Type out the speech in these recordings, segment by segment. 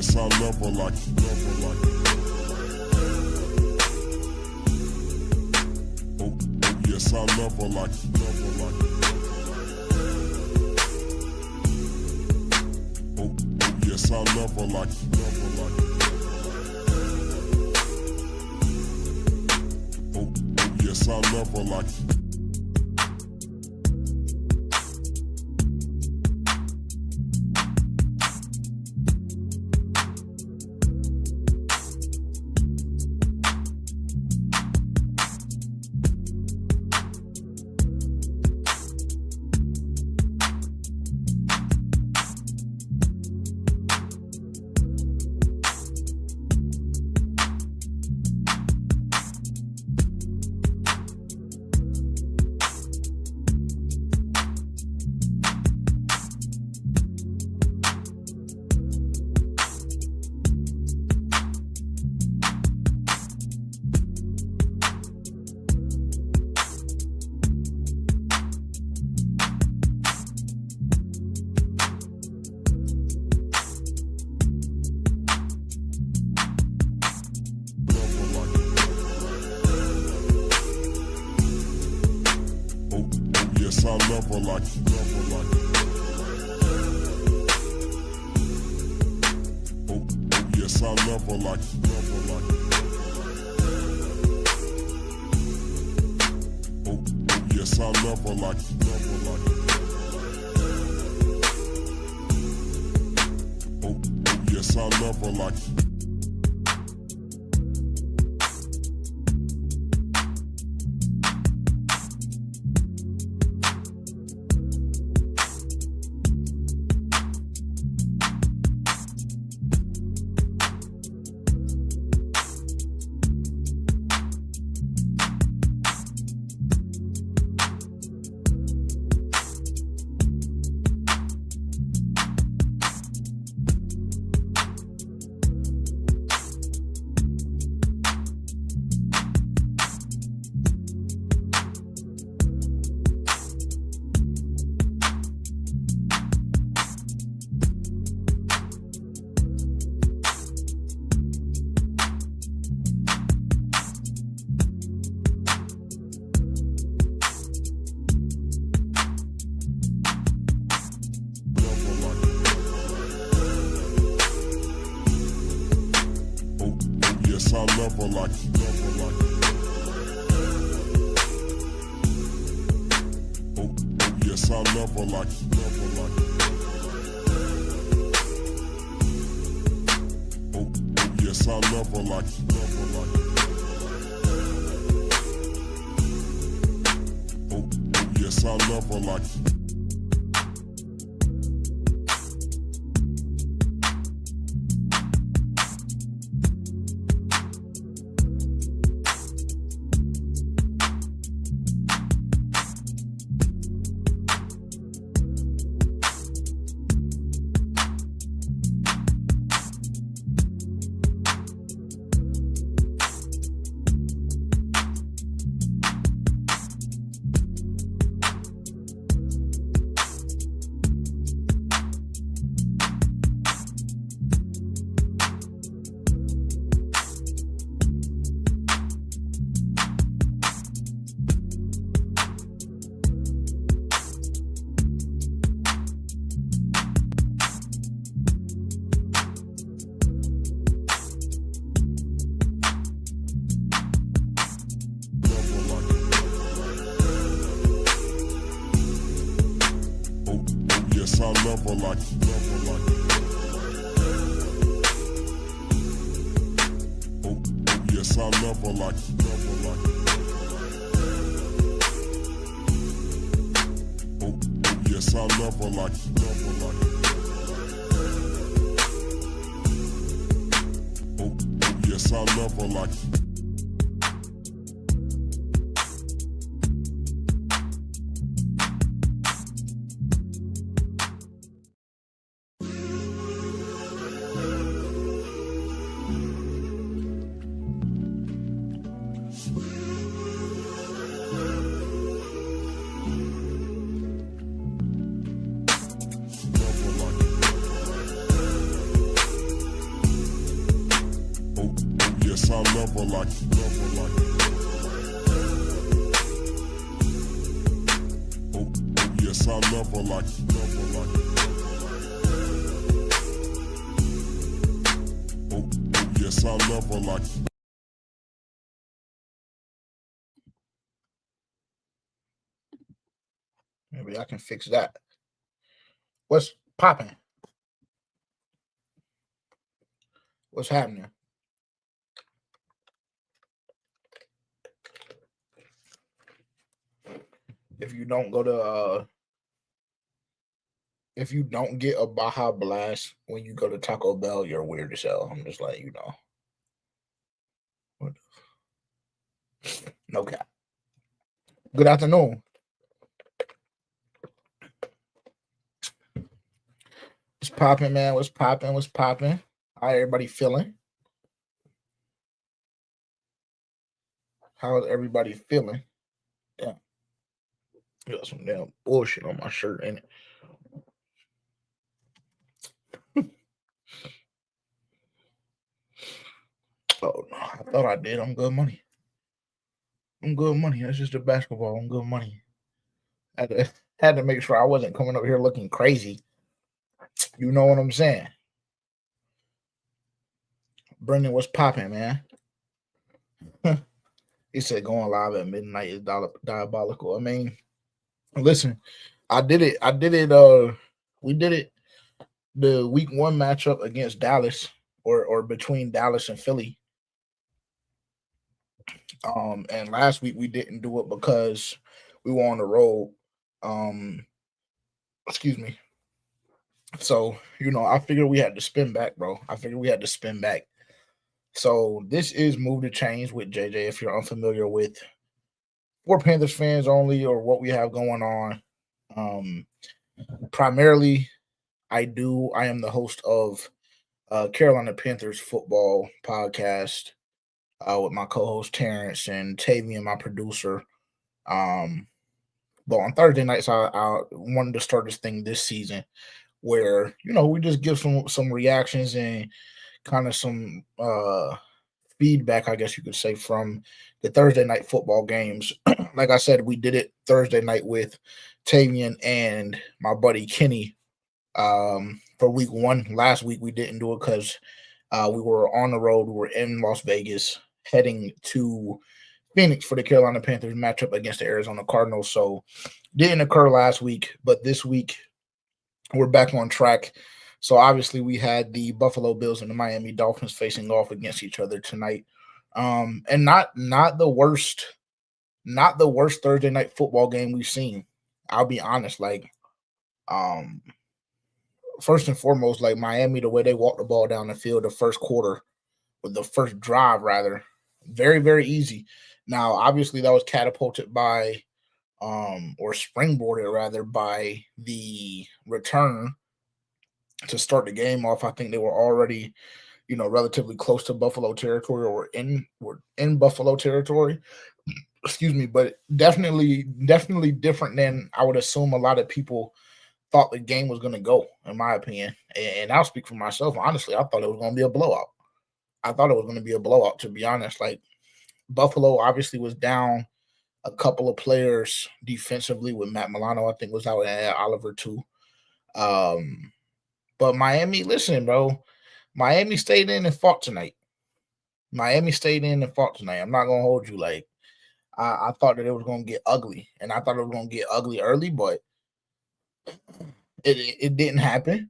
yes, I love her like it, love her like it. Oh, yes, I love her like it, love her like it. Oh, yes, I love her like it, love her like it. Oh, yes, I love her like it. Yes, I love her like it, love her like it. Oh, yes, I love her like it, love her like it. Oh, yes, I love her like it, love her like it. Oh, yes, I love her like it. Yes, I love her like it, love her like it. Oh, yes, I love her like it, love her like it. Oh, yes, I love her like it, love her like it. Oh, yes, I love her like it. Yes, I love her like it, love her like it. Oh, yes, I love her like it, love her like it. Oh, yes, I love her like it, love her like it. Oh, yes, I love her like it. love her like you love her like. Oh, yes, I love her like you love her like. Oh, yes, I love her like. Maybe I can fix that. What's popping? What's happening? If you don't go to if you don't get a Baja Blast when you go to Taco Bell, you're weird as hell. I'm just like, no cap. Good afternoon. What's popping, man? What's popping? What's popping? How everybody feeling? How's everybody feeling? Yeah. Got some damn bullshit on my shirt, ain't it? Oh no, I thought I did. I'm good money. I'm good money. That's just a basketball. I'm good money. Had to make sure I wasn't coming up here looking crazy. You know what I'm saying? Brendan, what's popping, man? He said going live at midnight is diabolical. I mean, listen, I did it. We did it the week 1 matchup against Dallas or between Dallas and Philly. And last week we didn't do it because we were on the road. Excuse me. So, I figured we had to spin back, bro. So this is Move to Change with JJ. If you're unfamiliar with for Panthers fans only or what we have going on, primarily I am the host of Carolina Panthers football podcast with my co-host Terrence and Tavian, my producer. But on Thursday nights, I wanted to start this thing this season where we just give some reactions and kind of some feedback, I guess you could say, from the Thursday night football games. Like I said, we did it Thursday night with Tavian and my buddy Kenny for week 1. Last week we didn't do it because we were on the road. We were in Las Vegas heading to Phoenix for the Carolina Panthers matchup against the Arizona Cardinals. So didn't occur last week, but this week we're back on track. So obviously we had the Buffalo Bills and the Miami Dolphins facing off against each other tonight. And not the worst Thursday night football game we've seen. I'll be honest, like first and foremost, like Miami, the way they walked the ball down the field the first quarter, with the first drive rather, very, very easy. Now, obviously that was catapulted by or springboarded rather by the return to start the game off. I think they were already, relatively close to Buffalo territory or were in Buffalo territory. Excuse me, but definitely different than I would assume a lot of people thought the game was going to go, in my opinion. And I'll speak for myself. Honestly, I thought it was going to be a blowout. To be honest. Like, Buffalo obviously was down a couple of players defensively with Matt Milano, I think was out, and Oliver too. But Miami, listen, bro. Miami stayed in and fought tonight. I'm not going to hold you. Like, I thought that it was going to get ugly, and I thought it was going to get ugly early, but it didn't happen.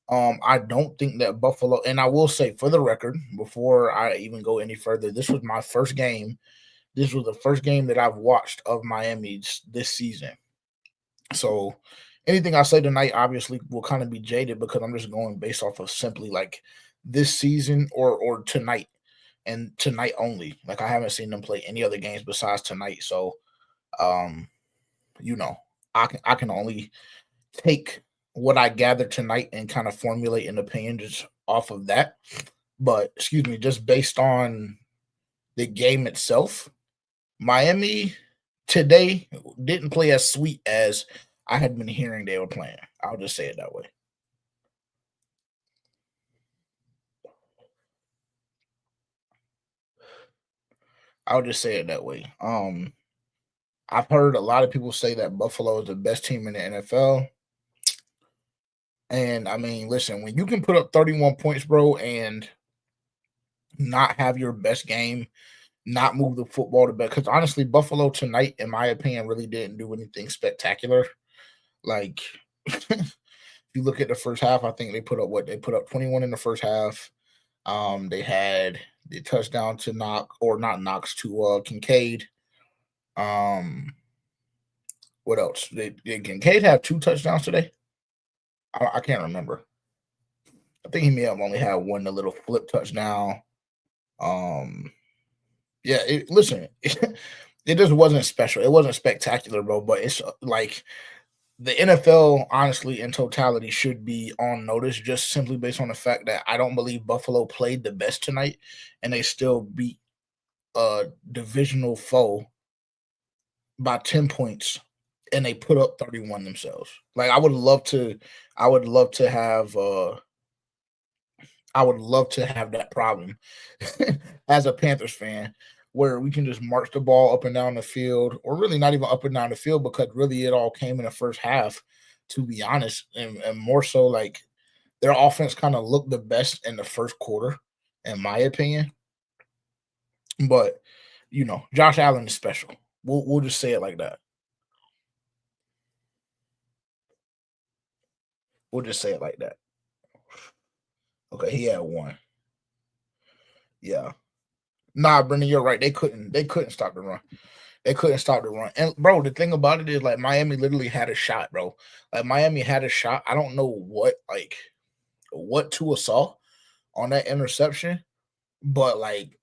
I don't think that Buffalo, and I will say for the record, before I even go any further, this was my first game. This was the first game that I've watched of Miami this season. So anything I say tonight obviously will kind of be jaded because I'm just going based off of simply like this season or tonight and tonight only. Like, I haven't seen them play any other games besides tonight. So I can only take what I gathered tonight and kind of formulate an opinion just off of that. But just based on the game itself, Miami today didn't play as sweet as I had been hearing they were playing. I'll just say it that way. I'll just say it that way. I've heard a lot of people say that Buffalo is the best team in the NFL. And I mean, listen, when you can put up 31 points, bro, and not have your best game, not move the football to bed. Because honestly, Buffalo tonight, in my opinion, really didn't do anything spectacular. Like, if you look at the first half, I think they put up 21 in the first half. They had the touchdown to not Knox to Kincaid. What else? Did Kincaid have two touchdowns today? I can't remember. I think he may have only had one, a little flip touchdown. Um, yeah, listen, it just wasn't special. It wasn't spectacular, bro. But it's like the NFL, honestly, in totality, should be on notice just simply based on the fact that I don't believe Buffalo played the best tonight, and they still beat a divisional foe by 10 points, and they put up 31 themselves. Like I would love to have I would love to have that problem as a Panthers fan where we can just march the ball up and down the field, or really not even up and down the field, because really it all came in the first half, to be honest. And more so, like, their offense kind of looked the best in the first quarter, in my opinion. But, Josh Allen is special. We'll just say it like that. We'll just say it like that. Okay, he had one. Yeah. Nah, Brendan, you're right. They couldn't stop the run. They couldn't stop the run. And bro, the thing about it is, like, Miami literally had a shot, bro. Like, Miami had a shot. I don't know what Tua saw on that interception, but like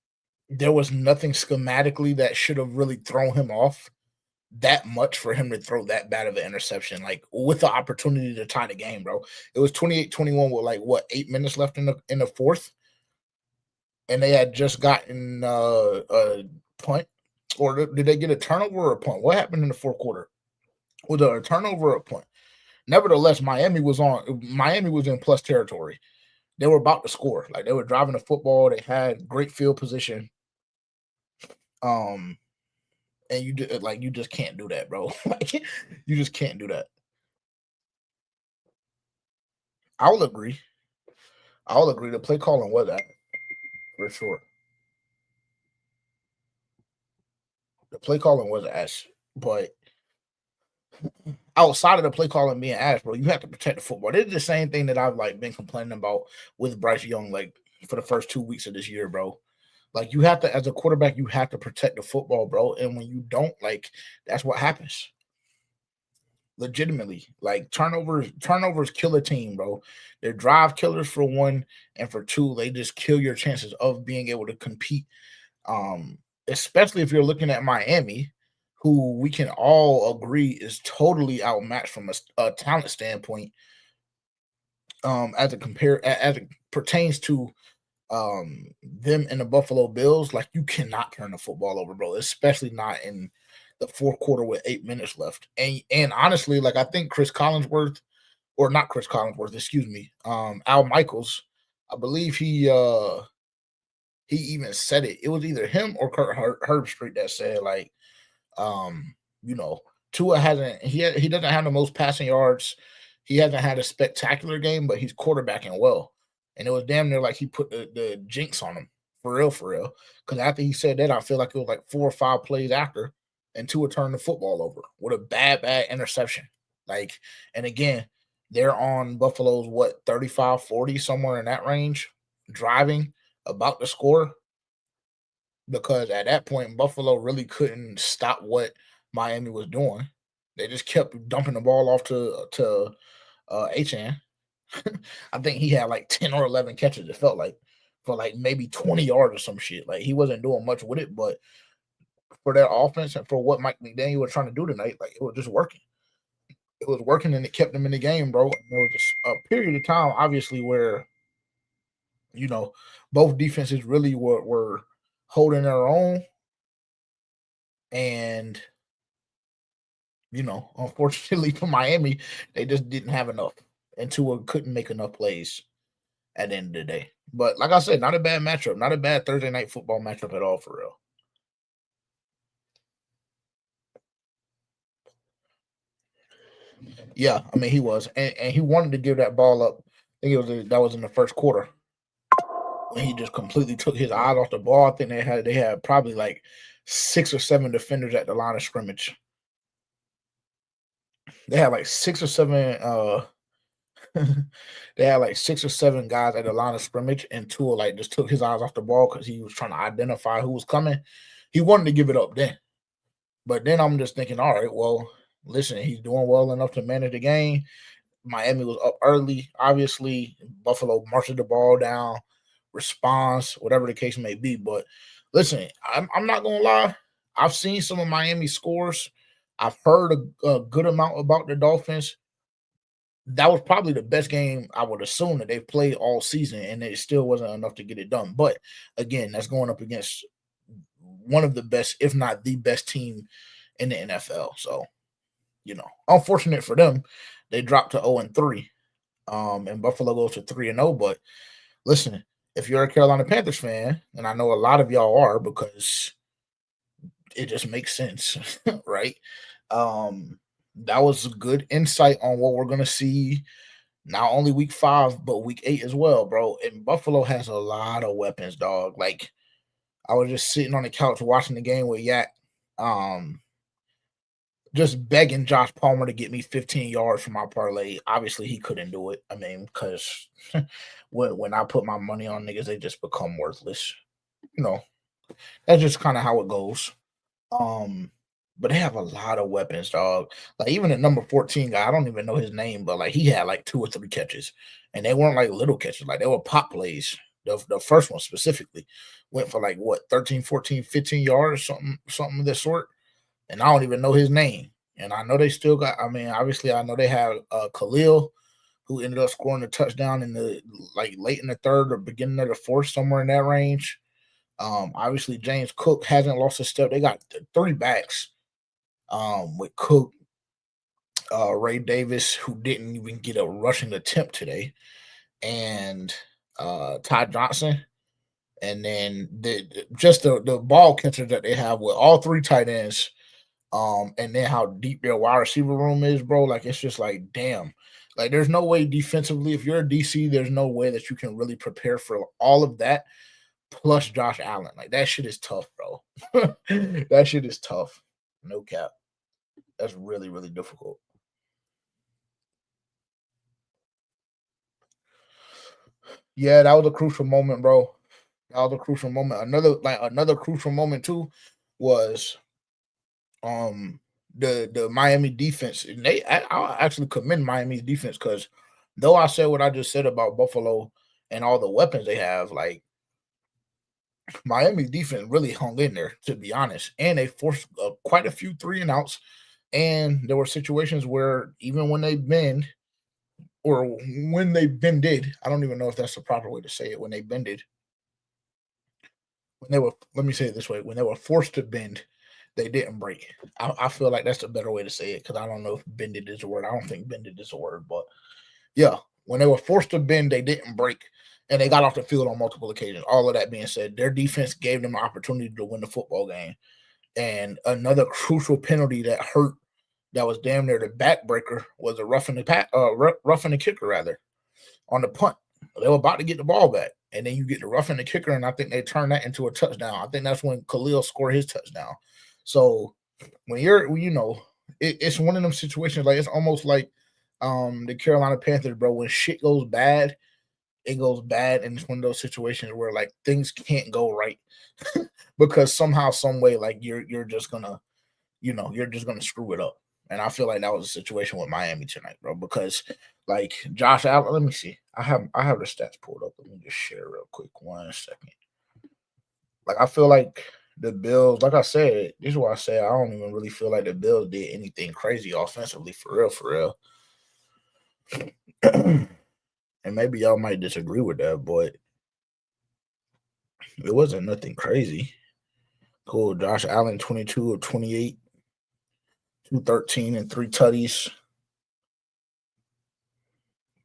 there was nothing schematically that should have really thrown him off that much for him to throw that bad of an interception, like with the opportunity to tie the game, bro. It was 28-21 with like what 8 minutes left in the fourth, and they had just gotten a punt, or did they get a turnover or a punt? What happened in the fourth quarter? Was it a turnover or a punt? Nevertheless, Miami was in plus territory. They were about to score. Like, they were driving the football. They had great field position. Um, and you just can't do that, bro. Like, you just can't do that. I will agree. I will agree. The play calling was that for sure. The play calling was ass, but outside of the play calling being ass, bro, you have to protect the football. This is the same thing that I've like been complaining about with Bryce Young, like for the first 2 weeks of this year, bro. Like, you have to, as a quarterback, you have to protect the football, bro. And when you don't, like, that's what happens. Legitimately, like, turnovers kill a team, bro. They're drive killers for one, and for two, they just kill your chances of being able to compete. Um, Especially if you're looking at Miami, who we can all agree is totally outmatched from a talent standpoint. As it pertains to them and the Buffalo Bills, like, you cannot turn the football over, bro, especially not in the fourth quarter with 8 minutes left. And honestly, like, I think Chris Collinsworth, or not Chris Collinsworth, excuse me, Al Michaels, I believe he even said it. It was either him or Kurt Herbstreit that said, like, um, you know, Tua he doesn't have the most passing yards. He hasn't had a spectacular game, but he's quarterbacking well. And it was damn near like he put the jinx on him, for real, for real. Because after he said that, I feel like it was like 4 or 5 plays after, and Tua turned the football over with a bad interception. Like, and again, they're on Buffalo's what, 35, 40, somewhere in that range, driving, about to score, because at that point, Buffalo really couldn't stop what Miami was doing. They just kept dumping the ball off to Achan. I think he had like 10 or 11 catches, it felt like, for like maybe 20 yards or some shit. Like, he wasn't doing much with it, but for that offense and for what Mike McDaniel was trying to do tonight, like, it was just working. It was working, and it kept them in the game, bro. And there was a period of time, obviously, where you know both defenses really were holding their own, and unfortunately for Miami, they just didn't have enough, and Tua couldn't make enough plays at the end of the day. But like I said, not a bad matchup, not a bad Thursday night football matchup at all, for real. Yeah, I mean he was, and he wanted to give that ball up. I think that was in the first quarter when he just completely took his eyes off the ball. I think they had probably like 6 or 7 defenders at the line of scrimmage. They had like 6 or 7. They had like 6 or 7 guys at the line of scrimmage, and Tua like just took his eyes off the ball because he was trying to identify who was coming. He wanted to give it up then, but then I'm just thinking, all right, well, listen, he's doing well enough to manage the game. Miami was up early. Obviously, Buffalo marched the ball down, response, whatever the case may be. But listen, I'm not gonna lie. I've seen some of Miami scores. I've heard a good amount about the Dolphins. That was probably the best game I would assume that they've played all season, and it still wasn't enough to get it done. But again, that's going up against one of the best, if not the best team in the NFL. So, unfortunate for them, they dropped to 0-3. And Buffalo goes to 3-0. But listen, if you're a Carolina Panthers fan, and I know a lot of y'all are because it just makes sense, right? That was a good insight on what we're gonna see not only week 5, but week 8 as well, bro. And Buffalo has a lot of weapons, dog. Like I was just sitting on the couch watching the game with Yak, um, just begging Josh Palmer to get me 15 yards from my parlay. Obviously, he couldn't do it. I mean, because when I put my money on niggas, they just become worthless. You know, that's just kind of how it goes. Um, but they have a lot of weapons, dog. Like even the number 14 guy, I don't even know his name, but like he had like 2 or 3 catches, and they weren't like little catches, like they were pop plays. The first one specifically went for like what 13, 14, 15 yards, something of that sort. And I don't even know his name. And I know they still got. I mean, obviously, I know they have Khalil, who ended up scoring a touchdown in the like late in the third or beginning of the fourth, somewhere in that range. Obviously, James Cook hasn't lost a step. They got 3 backs. With Cook, Ray Davis, who didn't even get a rushing attempt today, and Ty Johnson, and then the ball catchers that they have with all 3 tight ends. And then how deep their wide receiver room is, bro. Like it's just like, damn. Like there's no way defensively, if you're a DC, there's no way that you can really prepare for all of that. Plus Josh Allen, like that shit is tough, bro. That shit is tough. No cap. That's really, really difficult. Yeah, that was a crucial moment, bro. That was a crucial moment. Another crucial moment too was um the Miami defense. And I actually commend Miami's defense because though I said what I just said about Buffalo and all the weapons they have, like Miami defense really hung in there, to be honest, and they forced quite a few 3-and-outs. And there were situations where even when they bend or when they bended, I don't even know if that's the proper way to say it. When they bended, when they were, let me say it this way: when they were forced to bend, they didn't break. I feel like that's a better way to say it because I don't know if bended is a word. I don't think bended is a word, but yeah, when they were forced to bend, they didn't break, and they got off the field on multiple occasions. All of that being said, their defense gave them an opportunity to win the football game. And another crucial penalty that hurt, that was damn near the backbreaker, was a roughing the kicker rather on the punt. They were about to get the ball back, and then you get the roughing the kicker, and I think they turned that into a touchdown. I think that's when Khalil scored his touchdown. So when it's one of them situations, like it's almost like the Carolina Panthers, bro. When shit goes bad, it goes bad, and it's one of those situations where like things can't go right because somehow, some way, like you're just gonna, you're just gonna screw it up. And I feel like that was a situation with Miami tonight, bro. Because like Josh Allen, let me see. I have the stats pulled up. Let me just share real quick. 1 second. Like I feel like the Bills, like I said, this is why I say I don't even really feel like the Bills did anything crazy offensively, for real, for real. And maybe y'all might disagree with that, but it wasn't nothing crazy. Cool. Josh Allen, 22 of 28, 213 and 3 tutties.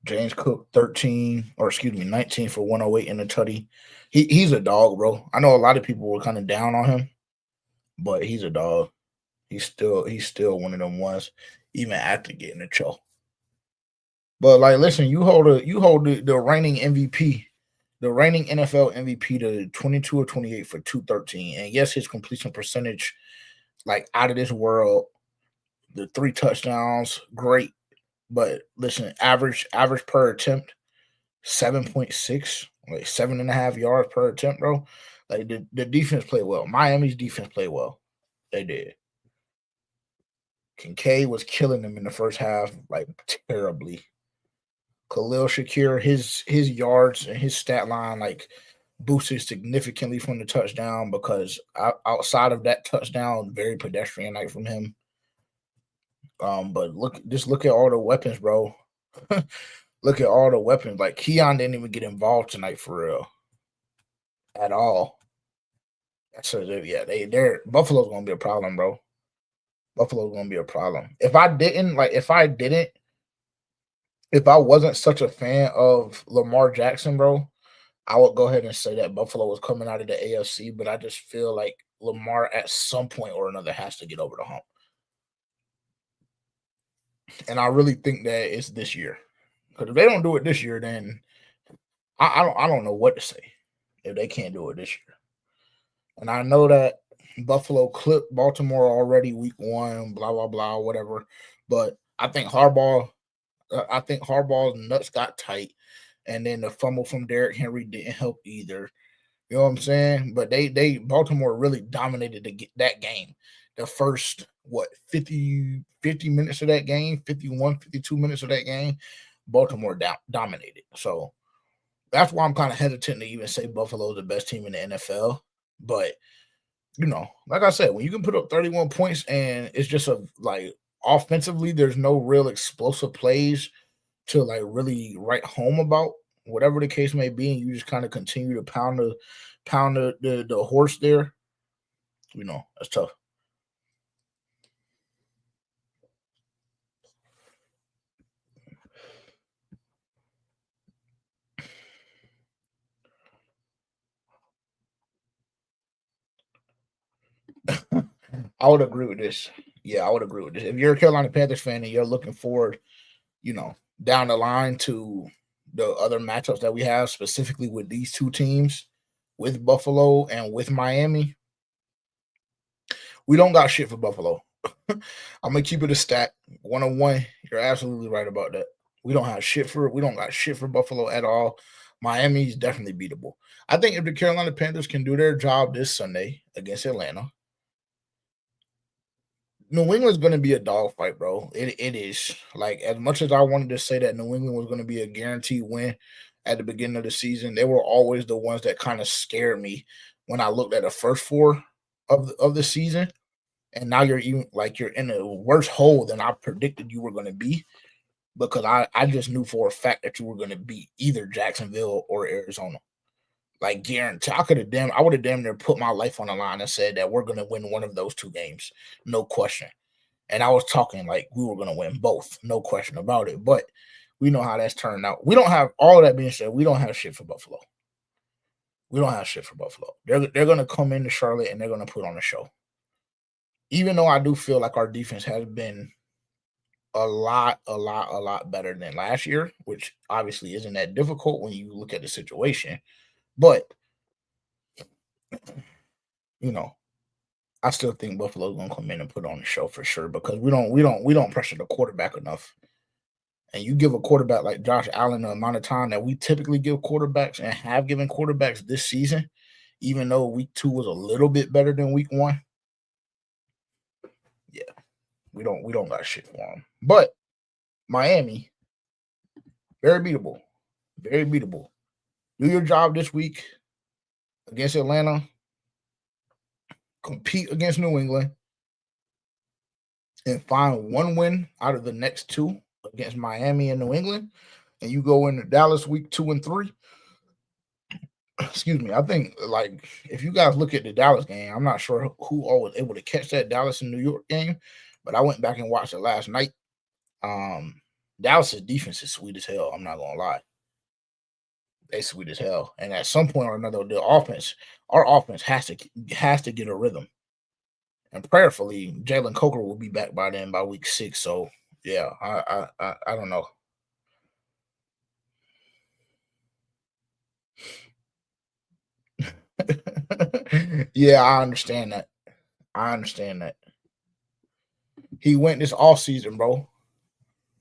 James Cook, 19 for 108 and a tutty. He's a dog, bro. I know a lot of people were kind of down on him, but he's a dog. He's still one of them ones. even after getting the chill. But like, listen, you hold the reigning MVP, the reigning NFL MVP to 22 or 28 for 213. And yes, his completion percentage, like out of this world, the 3 touchdowns, great. But listen, average per attempt, 7.6, like 7.5 yards per attempt, bro. Like the defense played well. Miami's defense played well. They did. Kincaid was killing them in the first half, like terribly. Khalil Shakir, his yards and his stat line like boosted significantly from the touchdown because outside of that touchdown, very pedestrian night from him. But look at all the weapons, bro. Look at all the weapons. Like Keon didn't even get involved tonight for real at all. So they're Buffalo's gonna be a problem, bro. Buffalo's gonna be a problem. If I wasn't such a fan of Lamar Jackson, bro, I would go ahead and say that Buffalo was coming out of the AFC, but I just feel like Lamar at some point or another has to get over the hump. And I really think that it's this year. Because if they don't do it this year, then I don't know what to say if they can't do it this year. And I know that Buffalo clipped Baltimore already week 1, blah, blah, blah, whatever. But I think Harbaugh's nuts got tight. And then the fumble from Derrick Henry didn't help either. You know what I'm saying? But they Baltimore really dominated that game. The first 50 minutes of that game, 51, 52 minutes of that game, Baltimore dominated. So that's why I'm kind of hesitant to even say Buffalo's the best team in the NFL. But like I said, when you can put up 31 points and it's just offensively, there's no real explosive plays to like really write home about, whatever the case may be, and you just kind of continue to pound the horse there. That's tough. I would agree with this. Yeah, I would agree with this. If you're a Carolina Panthers fan and you're looking forward, down the line to the other matchups that we have, specifically with these two teams, with Buffalo and with Miami, we don't got shit for Buffalo. I'm gonna keep it a stat 101. You're absolutely right about that. We don't got shit for Buffalo at all. Miami's definitely beatable. I think if the Carolina Panthers can do their job this Sunday against Atlanta, New England's going to be a dogfight, bro. It is. Like, as much as I wanted to say that New England was going to be a guaranteed win at the beginning of the season, they were always the ones that kind of scared me when I looked at the first 4 of the season. And now you're in a worse hole than I predicted you were going to be, because I just knew for a fact that you were going to beat either Jacksonville or Arizona. Like, guarantee. I would have damn near put my life on the line and said that we're going to win one of those 2 games. No question. And I was talking like we were going to win both. No question about it. But we know how that's turned out. We don't have, all of that being said, we don't have shit for Buffalo. We don't have shit for Buffalo. They're going to come into Charlotte and they're going to put on a show. Even though I do feel like our defense has been a lot better than last year, which obviously isn't that difficult when you look at the situation. But, I still think Buffalo's gonna come in and put on the show for sure, because we don't pressure the quarterback enough. And you give a quarterback like Josh Allen the amount of time that we typically give quarterbacks and have given quarterbacks this season, even though week 2 was a little bit better than week 1. Yeah, we don't got shit for them. But Miami, very beatable. Very beatable. Do your job this week against Atlanta. Compete against New England. And find one win out of the next 2 against Miami and New England. And you go into Dallas week 2 and 3. Excuse me. I think, like, if you guys look at the Dallas game, I'm not sure who all was able to catch that Dallas and New York game, but I went back and watched it last night. Dallas's defense is sweet as hell. I'm not gonna lie. They sweet as hell. And at some point or another, our offense has to get a rhythm. And prayerfully, Jalen Coker will be back by then, by week 6. So Yeah, I don't know. Yeah, I understand that. I understand that. He went this all season, bro.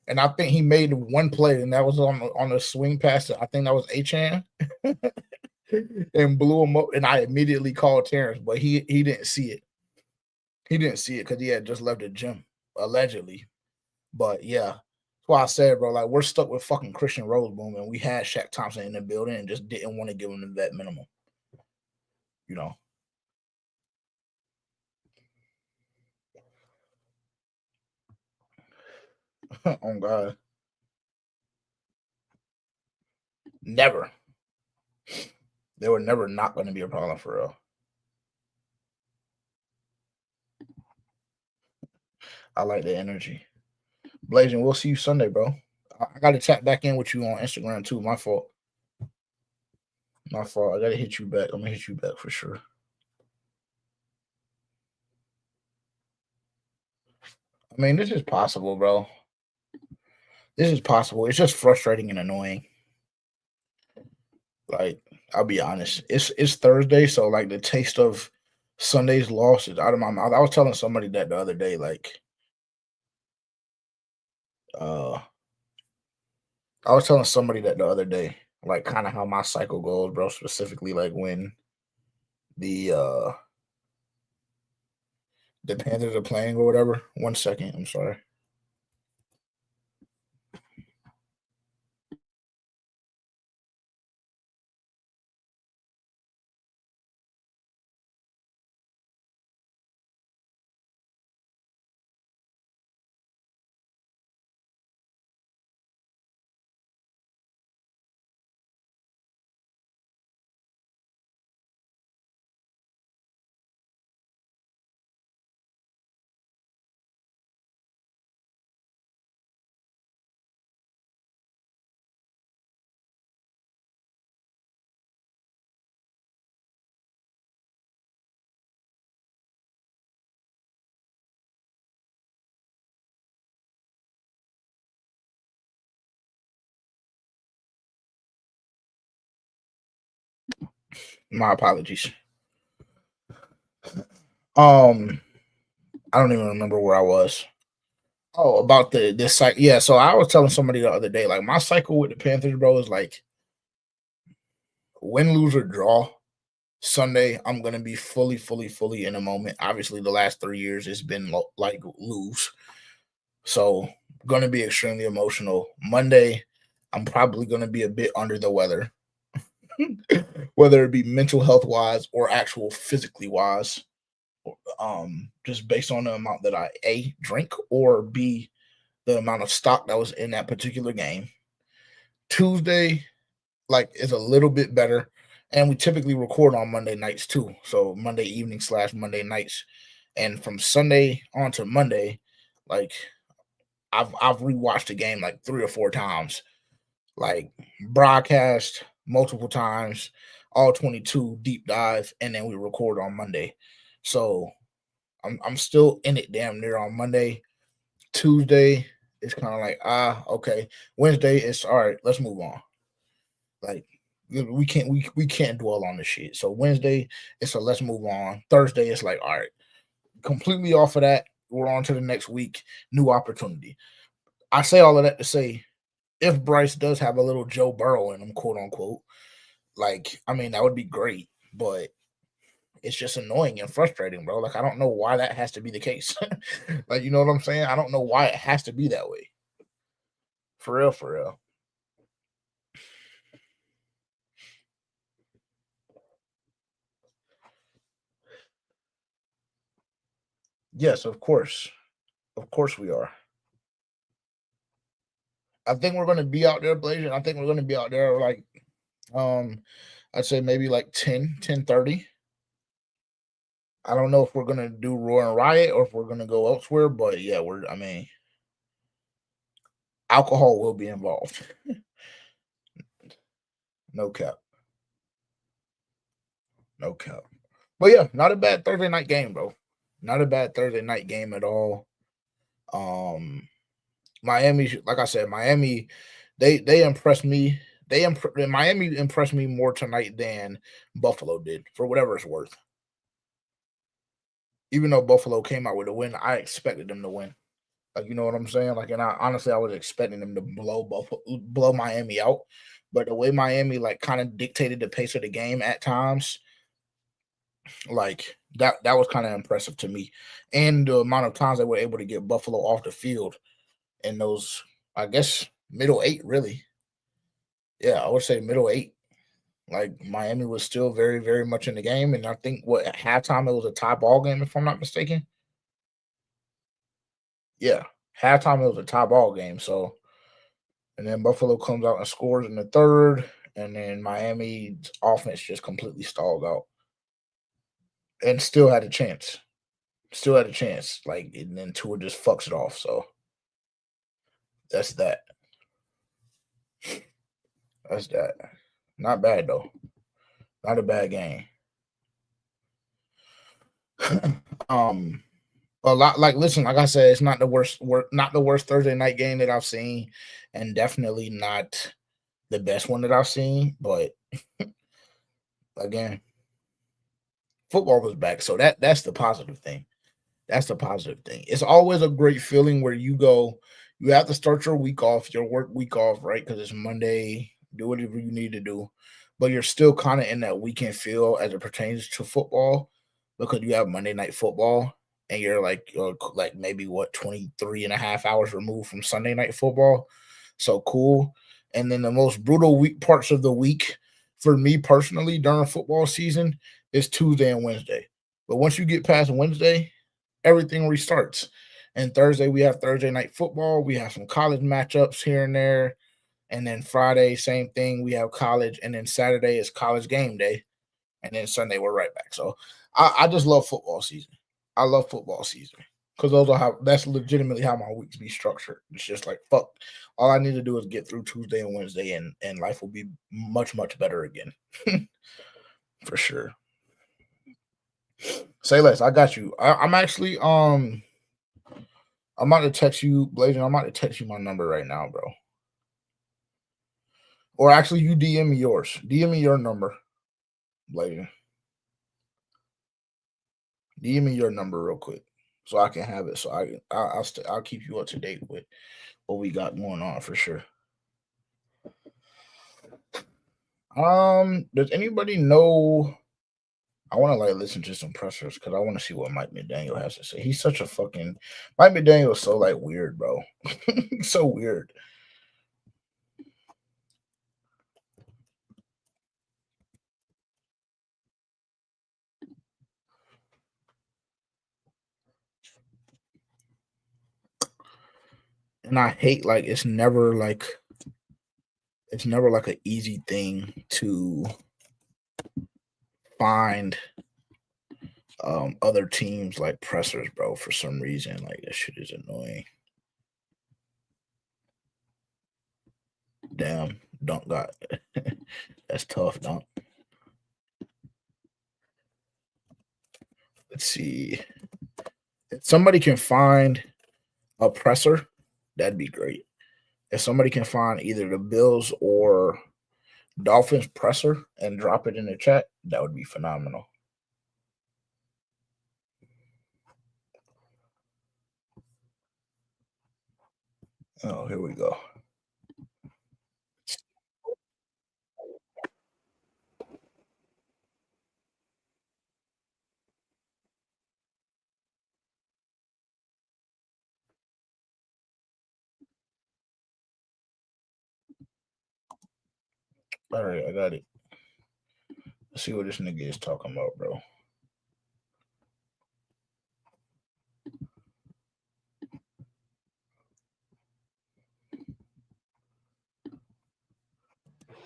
And I think he made one play, and that was on the swing pass. I think that was Achan, and blew him up. And I immediately called Terrence, but he didn't see it. He didn't see it because he had just left the gym, allegedly. But yeah, that's why I said, bro, like we're stuck with fucking Christian Roseboom, and we had Shaq Thompson in the building and just didn't want to give him the vet minimum. You know, oh God, never. They were never not going to be a problem for real. I like the energy. Blazing, we'll see you Sunday, bro. I got to tap back in with you on Instagram too. My fault. My fault. I got to hit you back. I'm going to hit you back for sure. I mean, this is possible, bro. This is possible. It's just frustrating and annoying. Like, I'll be honest. It's Thursday, so like the taste of Sunday's loss is out of my mouth. I was telling somebody that the other day, like, uh, I was telling somebody that the other day, like, kind of how my cycle goes, bro. Specifically, like when the uh the Panthers are playing or whatever. 1 second, I'm sorry. My apologies. Um, I don't even remember where I was. Oh, about the this cycle. Yeah, so I was telling somebody the other day, like my cycle with the Panthers, bro, is like win, lose, or draw. Sunday, I'm gonna be fully in a moment. Obviously, the last 3 years it's been like lose, so gonna be extremely emotional. Monday, I'm probably gonna be a bit under the weather, whether it be mental health wise or actual physically wise. Just based on the amount that I A drink or B the amount of stock that was in that particular game. Tuesday, like, is a little bit better. And we typically record on Monday nights too. So Monday evening / Monday nights. And from Sunday on to Monday, like I've rewatched the game like 3 or 4 times, like broadcast multiple times, all 22 deep dive, and then we record on Monday. So I'm still in it damn near on Monday. Tuesday, it's kind of like, okay. Wednesday, it's all right, let's move on. Like we can't dwell on this shit. So Wednesday, it's a let's move on. Thursday, it's like, all right, completely off of that. We're on to the next week, new opportunity. I say all of that to say, if Bryce does have a little Joe Burrow in him, quote unquote, like, I mean, that would be great, but it's just annoying and frustrating, bro. Like, I don't know why that has to be the case. Like, you know what I'm saying? I don't know why it has to be that way. For real, for real. Yes, of course. Of course we are. I think we're gonna be out there blazing. I think we're gonna be out there like I'd say maybe like 10:30. I don't know if we're gonna do Roar and Riot or if we're gonna go elsewhere, but yeah, I mean, alcohol will be involved. No cap. No cap. But yeah, not a bad Thursday night game, bro. Not a bad Thursday night game at all. Um Miami, like I said, Miami, they impressed me. Miami impressed me more tonight than Buffalo did, for whatever it's worth. Even though Buffalo came out with a win, I expected them to win. Like, you know what I'm saying? Like, and I honestly, I was expecting them to blow Miami out. But the way Miami like kind of dictated the pace of the game at times, like that was kind of impressive to me. And the amount of times they were able to get Buffalo off the field in those, I guess, middle eight, really. Yeah, I would say middle eight. Like Miami was still very, very much in the game, and I think what at halftime it was a tie ball game, if I'm not mistaken. Yeah, halftime it was a tie ball game. So, and then Buffalo comes out and scores in the third, and then Miami's offense just completely stalled out, and still had a chance. Still had a chance. Like, and then Tua just fucks it off. So that's that. That's that. Not bad though. Not a bad game. um, a lot like listen, like I said, it's not the not the worst Thursday night game that I've seen, and definitely not the best one that I've seen. But again, football was back, so that's the positive thing. That's the positive thing. It's always a great feeling where you go, you have to start your week off, your work week off, right? Because it's Monday, do whatever you need to do, but you're still kind of in that weekend feel as it pertains to football because you have Monday night football and you're like maybe what 23 and a half hours removed from Sunday night football. So cool. And then the most brutal week parts of the week for me personally during football season is Tuesday and Wednesday. But once you get past Wednesday, everything restarts. And Thursday, we have Thursday night football. We have some college matchups here and there. And then Friday, same thing. We have college. And then Saturday is college game day. And then Sunday, we're right back. So I just love football season. I love football season because those are how that's legitimately how my weeks be structured. It's just like, fuck. All I need to do is get through Tuesday and Wednesday, and life will be much, much better again. For sure. Say less. I got you. I'm actually I'm about to text you, Blazing. I'm about to text you my number right now, bro. Or actually, you DM me yours. DM me your number, Blazing. DM me your number real quick, so I can have it. So I'll keep you up to date with what we got going on for sure. Does anybody know? I want to like listen to some pressers because I want to see what Mike McDaniel has to say. He's such a fucking Mike McDaniel is so like weird, bro. So weird. And I hate like it's never like an easy thing to find other teams like pressers, bro, for some reason. Like that shit is annoying. Damn, Dunk got that's tough, Dunk. Let's see. If somebody can find a presser, that'd be great. If somebody can find either the Bills or Dolphins presser and drop it in the chat, that would be phenomenal. Oh, here we go. All right, I got it. Let's see what this nigga is talking about, bro.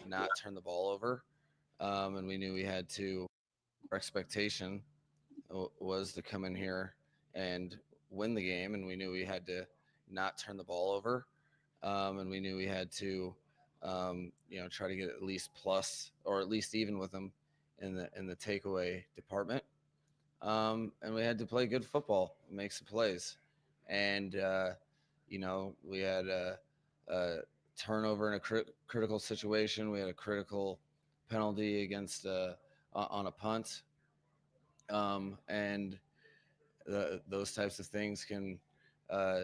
Not turn the ball over. And we knew we had to, our expectation was to come in here and win the game. And we knew we had to not turn the ball over. And we knew we had to, try to get at least plus or at least even with them in the takeaway department. And we had to play good football, make some plays. And We had a turnover in a critical situation. We had a critical penalty against on a punt, and those types of things can, uh,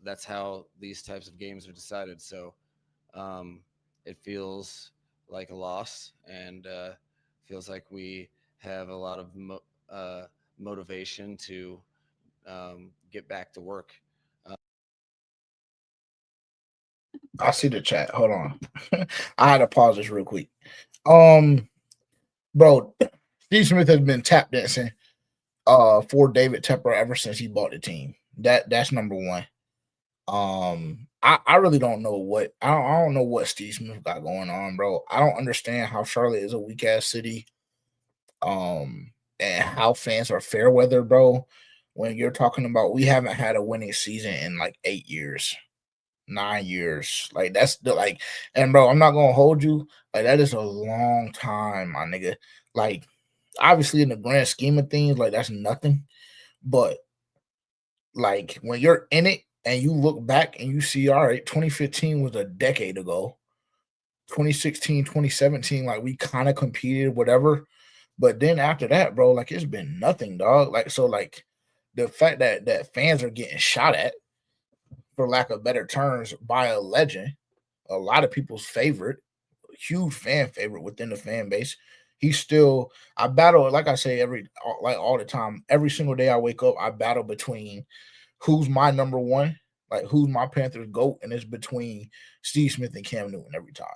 that's how these types of games are decided. So um, it feels like a loss, and feels like we have a lot of motivation to get back to work. I see the chat. Hold on. I had to pause this real quick. Um, bro, Steve Smith has been tap dancing for David Tepper ever since he bought the team. That's number one. I really don't know what I don't know what Steve Smith got going on, bro. I don't understand how Charlotte is a weak ass city. And how fans are fair weather, bro. When you're talking about we haven't had a winning season in like 8 years, 9 years. Like that's the like, and bro, I'm not gonna hold you. Like that is a long time, my nigga. Like obviously in the grand scheme of things, like that's nothing. But like when you're in it and you look back and you see, all right, 2015 was a decade ago. 2016, 2017, like we kind of competed, whatever. But then after that, bro, like it's been nothing, dog. Like so, like the fact that fans are getting shot at, for lack of better terms, by a legend, a lot of people's favorite, huge fan favorite within the fan base. He's still, I battle, like I say, like all the time, every single day I wake up, I battle between who's my number one, like who's my Panthers GOAT, and it's between Steve Smith and Cam Newton every time.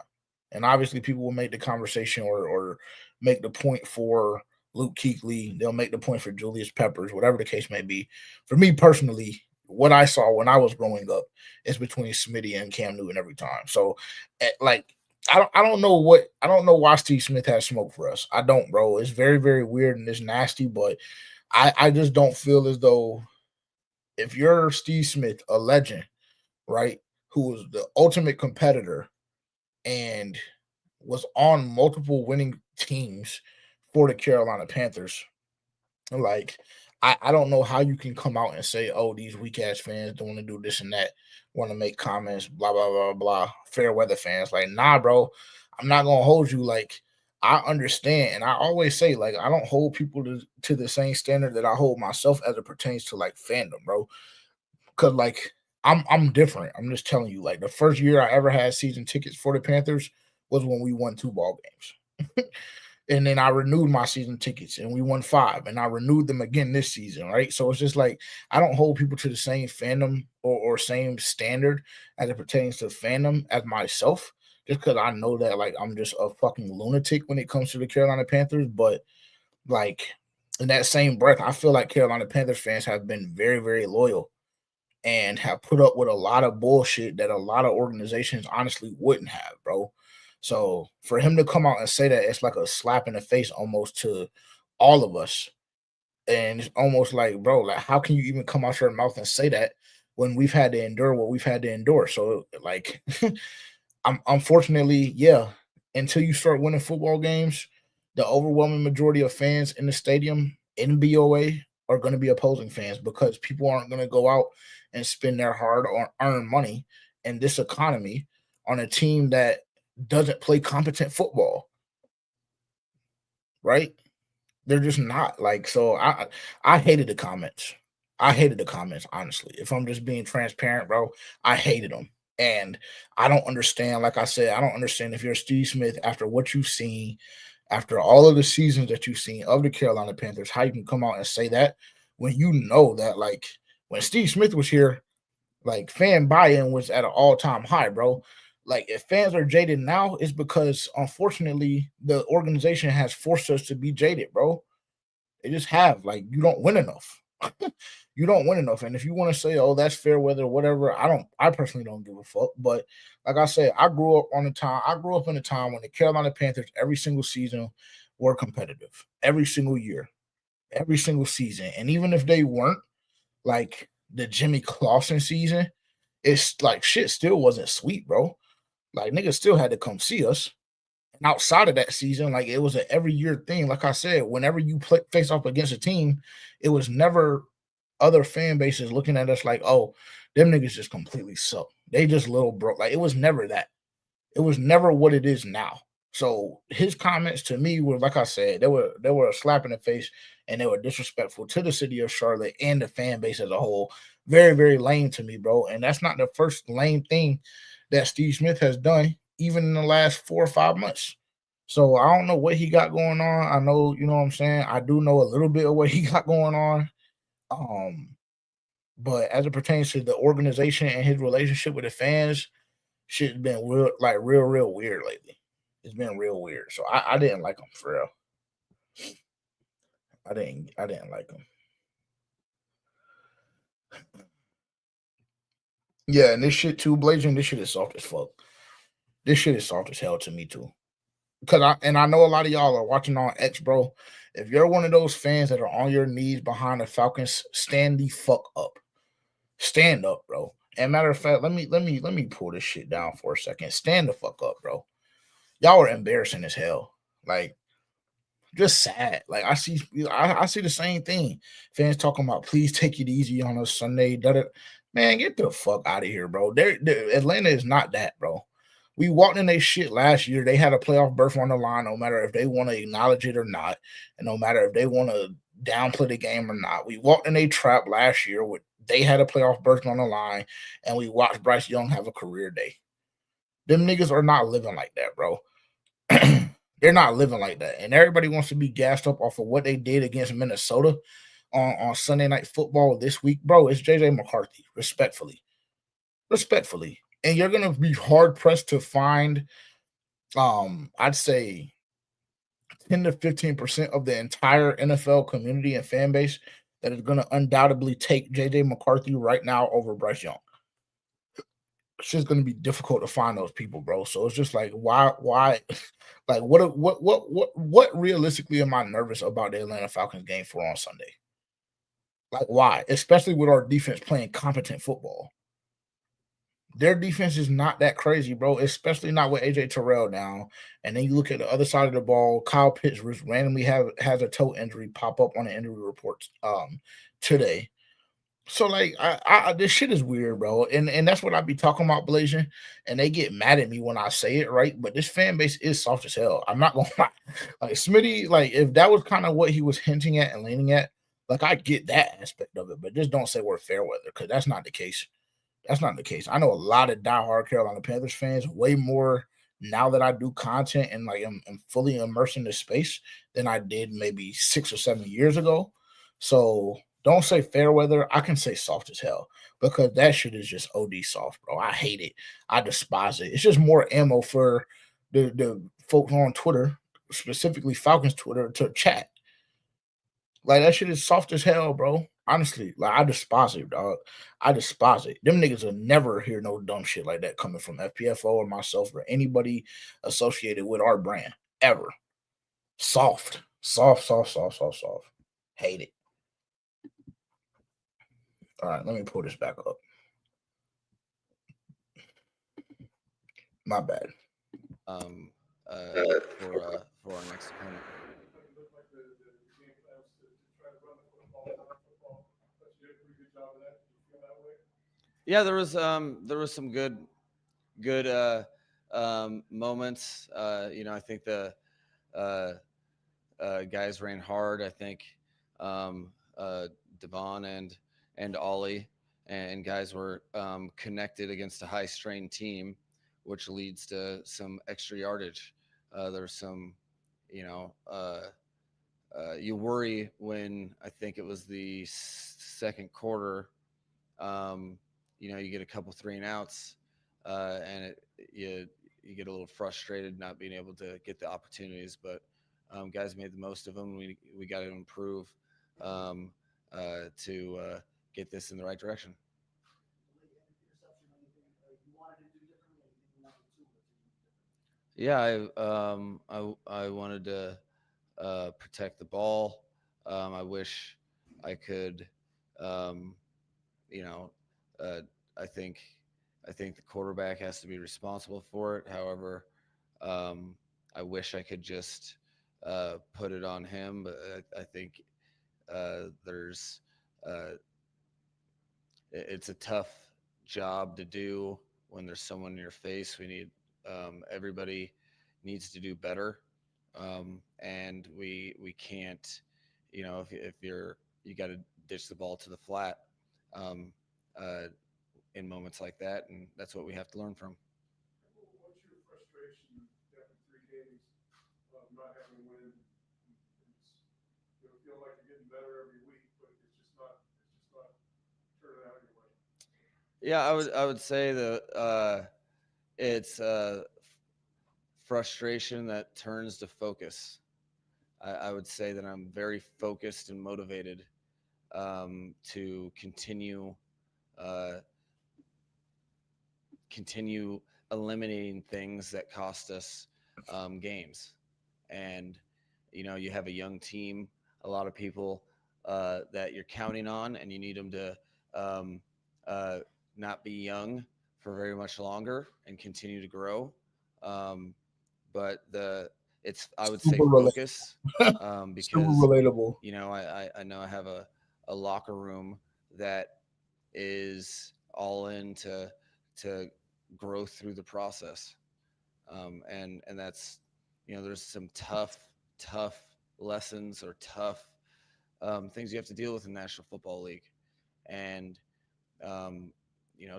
And obviously, people will make the conversation or make the point for Luke Kuechly. They'll make the point for Julius Peppers, whatever the case may be. For me personally, what I saw when I was growing up is between Smitty and Cam Newton every time. So, like, I don't know why Steve Smith has smoke for us. I don't, bro. It's very, very weird and it's nasty, but I just don't feel as though if you're Steve Smith, a legend, right, who was the ultimate competitor and was on multiple winning teams for the Carolina Panthers, like I don't know how you can come out and say, oh, these weak ass fans don't want to do this and that, want to make comments, blah, blah, blah, blah, fair weather fans. Like, nah, bro, I'm not gonna hold you. Like, I understand, and I always say, like, I don't hold people to the same standard that I hold myself as it pertains to like fandom, bro. Cause like I'm different. I'm just telling you, like the first year I ever had season tickets for the Panthers was when we won 2 ball games. And then I renewed my season tickets and we won 5 and I renewed them again this season, right? So it's just like I don't hold people to the same fandom or same standard as it pertains to fandom as myself, just because I know that like I'm just a fucking lunatic when it comes to the Carolina Panthers. But like in that same breath, I feel like Carolina Panthers fans have been very, very loyal and have put up with a lot of bullshit that a lot of organizations honestly wouldn't have, bro. So for him to come out and say that, it's like a slap in the face almost to all of us. And it's almost like, bro, like how can you even come out your mouth and say that when we've had to endure what we've had to endure? So like I'm unfortunately, yeah, until you start winning football games, the overwhelming majority of fans in the stadium in BOA are going to be opposing fans because people aren't going to go out and spend their hard or earned money in this economy on a team that doesn't play competent football, right? They're just not like so. I hated the comments. I hated the comments honestly. If I'm just being transparent, bro, I hated them. And I don't understand. Like I said, I don't understand if you're Steve Smith after what you've seen, after all of the seasons that you've seen of the Carolina Panthers, how you can come out and say that when you know that like when Steve Smith was here, like fan buy-in was at an all-time high, bro. Like if fans are jaded now, it's because unfortunately the organization has forced us to be jaded, bro. They just have. Like you don't win enough. You don't win enough. And if you want to say, oh, that's fair weather, whatever, I personally don't give a fuck. But like I said, I grew up in a time when the Carolina Panthers every single season were competitive. Every single year, every single season. And even if they weren't, like the Jimmy Clausen season, it's like shit still wasn't sweet, bro. Like niggas still had to come see us. And outside of that season, like it was an every year thing. Like I said, whenever you face off against a team, it was never other fan bases looking at us like, oh, Them niggas just completely suck. They just little broke. Like, it was never that. It was never what it is now. So his comments to me were, like I said, they were a slap in the face, and they were disrespectful to the city of Charlotte and the fan base as a whole. Very, very lame to me, bro. And that's not the first lame thing that Steve Smith has done, even in the last 4 or 5 months. So I don't know what he got going on. I know, you know what I'm saying. I do know a little bit of what he got going on. Um, but as it pertains to the organization and his relationship with the fans, shit's been real, like real weird lately. It's been real weird. So I didn't like him for real. I didn't like him. Yeah, and this shit too, Blazing. This shit is soft as fuck. This shit is soft as hell to me too. Because I know a lot of y'all are watching on X, bro. If you're one of those fans that are on your knees behind the Falcons, stand the fuck up. Stand up, bro. And matter of fact, let me pull this shit down for a second. Stand the fuck up, bro. Y'all are embarrassing as hell. Like, just sad. Like, I see the same thing. Fans talking about, please take it easy on us Sunday. Man, get the fuck out of here, bro. Atlanta is not that, bro. We walked in their shit last year. They had a playoff berth on the line, no matter if they want to acknowledge it or not, and no matter if they want to downplay the game or not. We walked in a trap last year with they had a playoff berth on the line, and we watched Bryce Young have a career day. Them niggas are not living like that, bro. They're not living like that. And everybody wants to be gassed up off of what they did against Minnesota on Sunday Night Football this week. Bro, it's JJ McCarthy, respectfully. Respectfully. And you're gonna be hard pressed to find I'd say 10 to 15% of the entire NFL community and fan base that is gonna undoubtedly take JJ McCarthy right now over Bryce Young. It's just gonna be difficult to find those people, bro. So it's just like, why like what realistically am I nervous about the Atlanta Falcons game for on Sunday? Like, why? Especially with our defense playing competent football. Their defense is not that crazy, bro, especially not with AJ Terrell now. And then you look at the other side of the ball, Kyle Pitts randomly has a toe injury pop up on the injury reports today. So like I this shit is weird, bro. And that's what I be talking about, Blazing. And they get mad at me when I say it, right? But this fan base is soft as hell. I'm not gonna lie. Like Smitty, like if that was kind of what he was hinting at and leaning at, like I get that aspect of it, but just don't say we're fair weather, because that's not the case. That's not the case. I know a lot of diehard Carolina Panthers fans, way more now that I do content and like I'm fully immersed in this space than I did maybe 6 or 7 years ago. So don't say fair weather. I can say soft as hell, because that shit is just OD soft, bro. I hate it. I despise it. It's just more ammo for the folks on Twitter, specifically Falcons Twitter, to chat. Like, that shit is soft as hell, bro. Honestly, like, I despise it, dog. I despise it. Them niggas will never hear no dumb shit like that coming from FPFO or myself or anybody associated with our brand ever. Soft, soft, soft, soft, soft, soft. Hate it. All right, let me pull this back up. My bad. For our next opponent. Yeah, there was some good moments. I think the guys ran hard. I think Devon and Ollie and guys were connected against a high strain team, which leads to some extra yardage. There's some, you know, you worry when I think it was the second quarter. You get a couple 3-and-outs, and you get a little frustrated not being able to get the opportunities. But guys made the most of them. We got to improve to get this in the right direction. Yeah, I wanted to protect the ball. I wish I could, um, you know, uh, I think I think the quarterback has to be responsible for it. However, I wish I could just put it on him, but I think there's it's a tough job to do when there's someone in your face. We need everybody needs to do better, and we can't, if you got to ditch the ball to the flat um, uh, in moments like that, and that's what we have to learn from. What's your frustration after 3 games of not having a win? It's, you feel like you're getting better every week, but it's just not turning out your way. Yeah, I would say that it's frustration that turns to focus. I would say that I'm very focused and motivated to uh, continue eliminating things that cost us games. And you have a young team, a lot of people that you're counting on, and you need them to um, uh, not be young for very much longer and continue to grow. Um, but it's I would say Super relatable. focus Super because relatable. I know I have a locker room that is all in to grow through the process, and that's there's some tough lessons or tough things you have to deal with in National Football League, and um,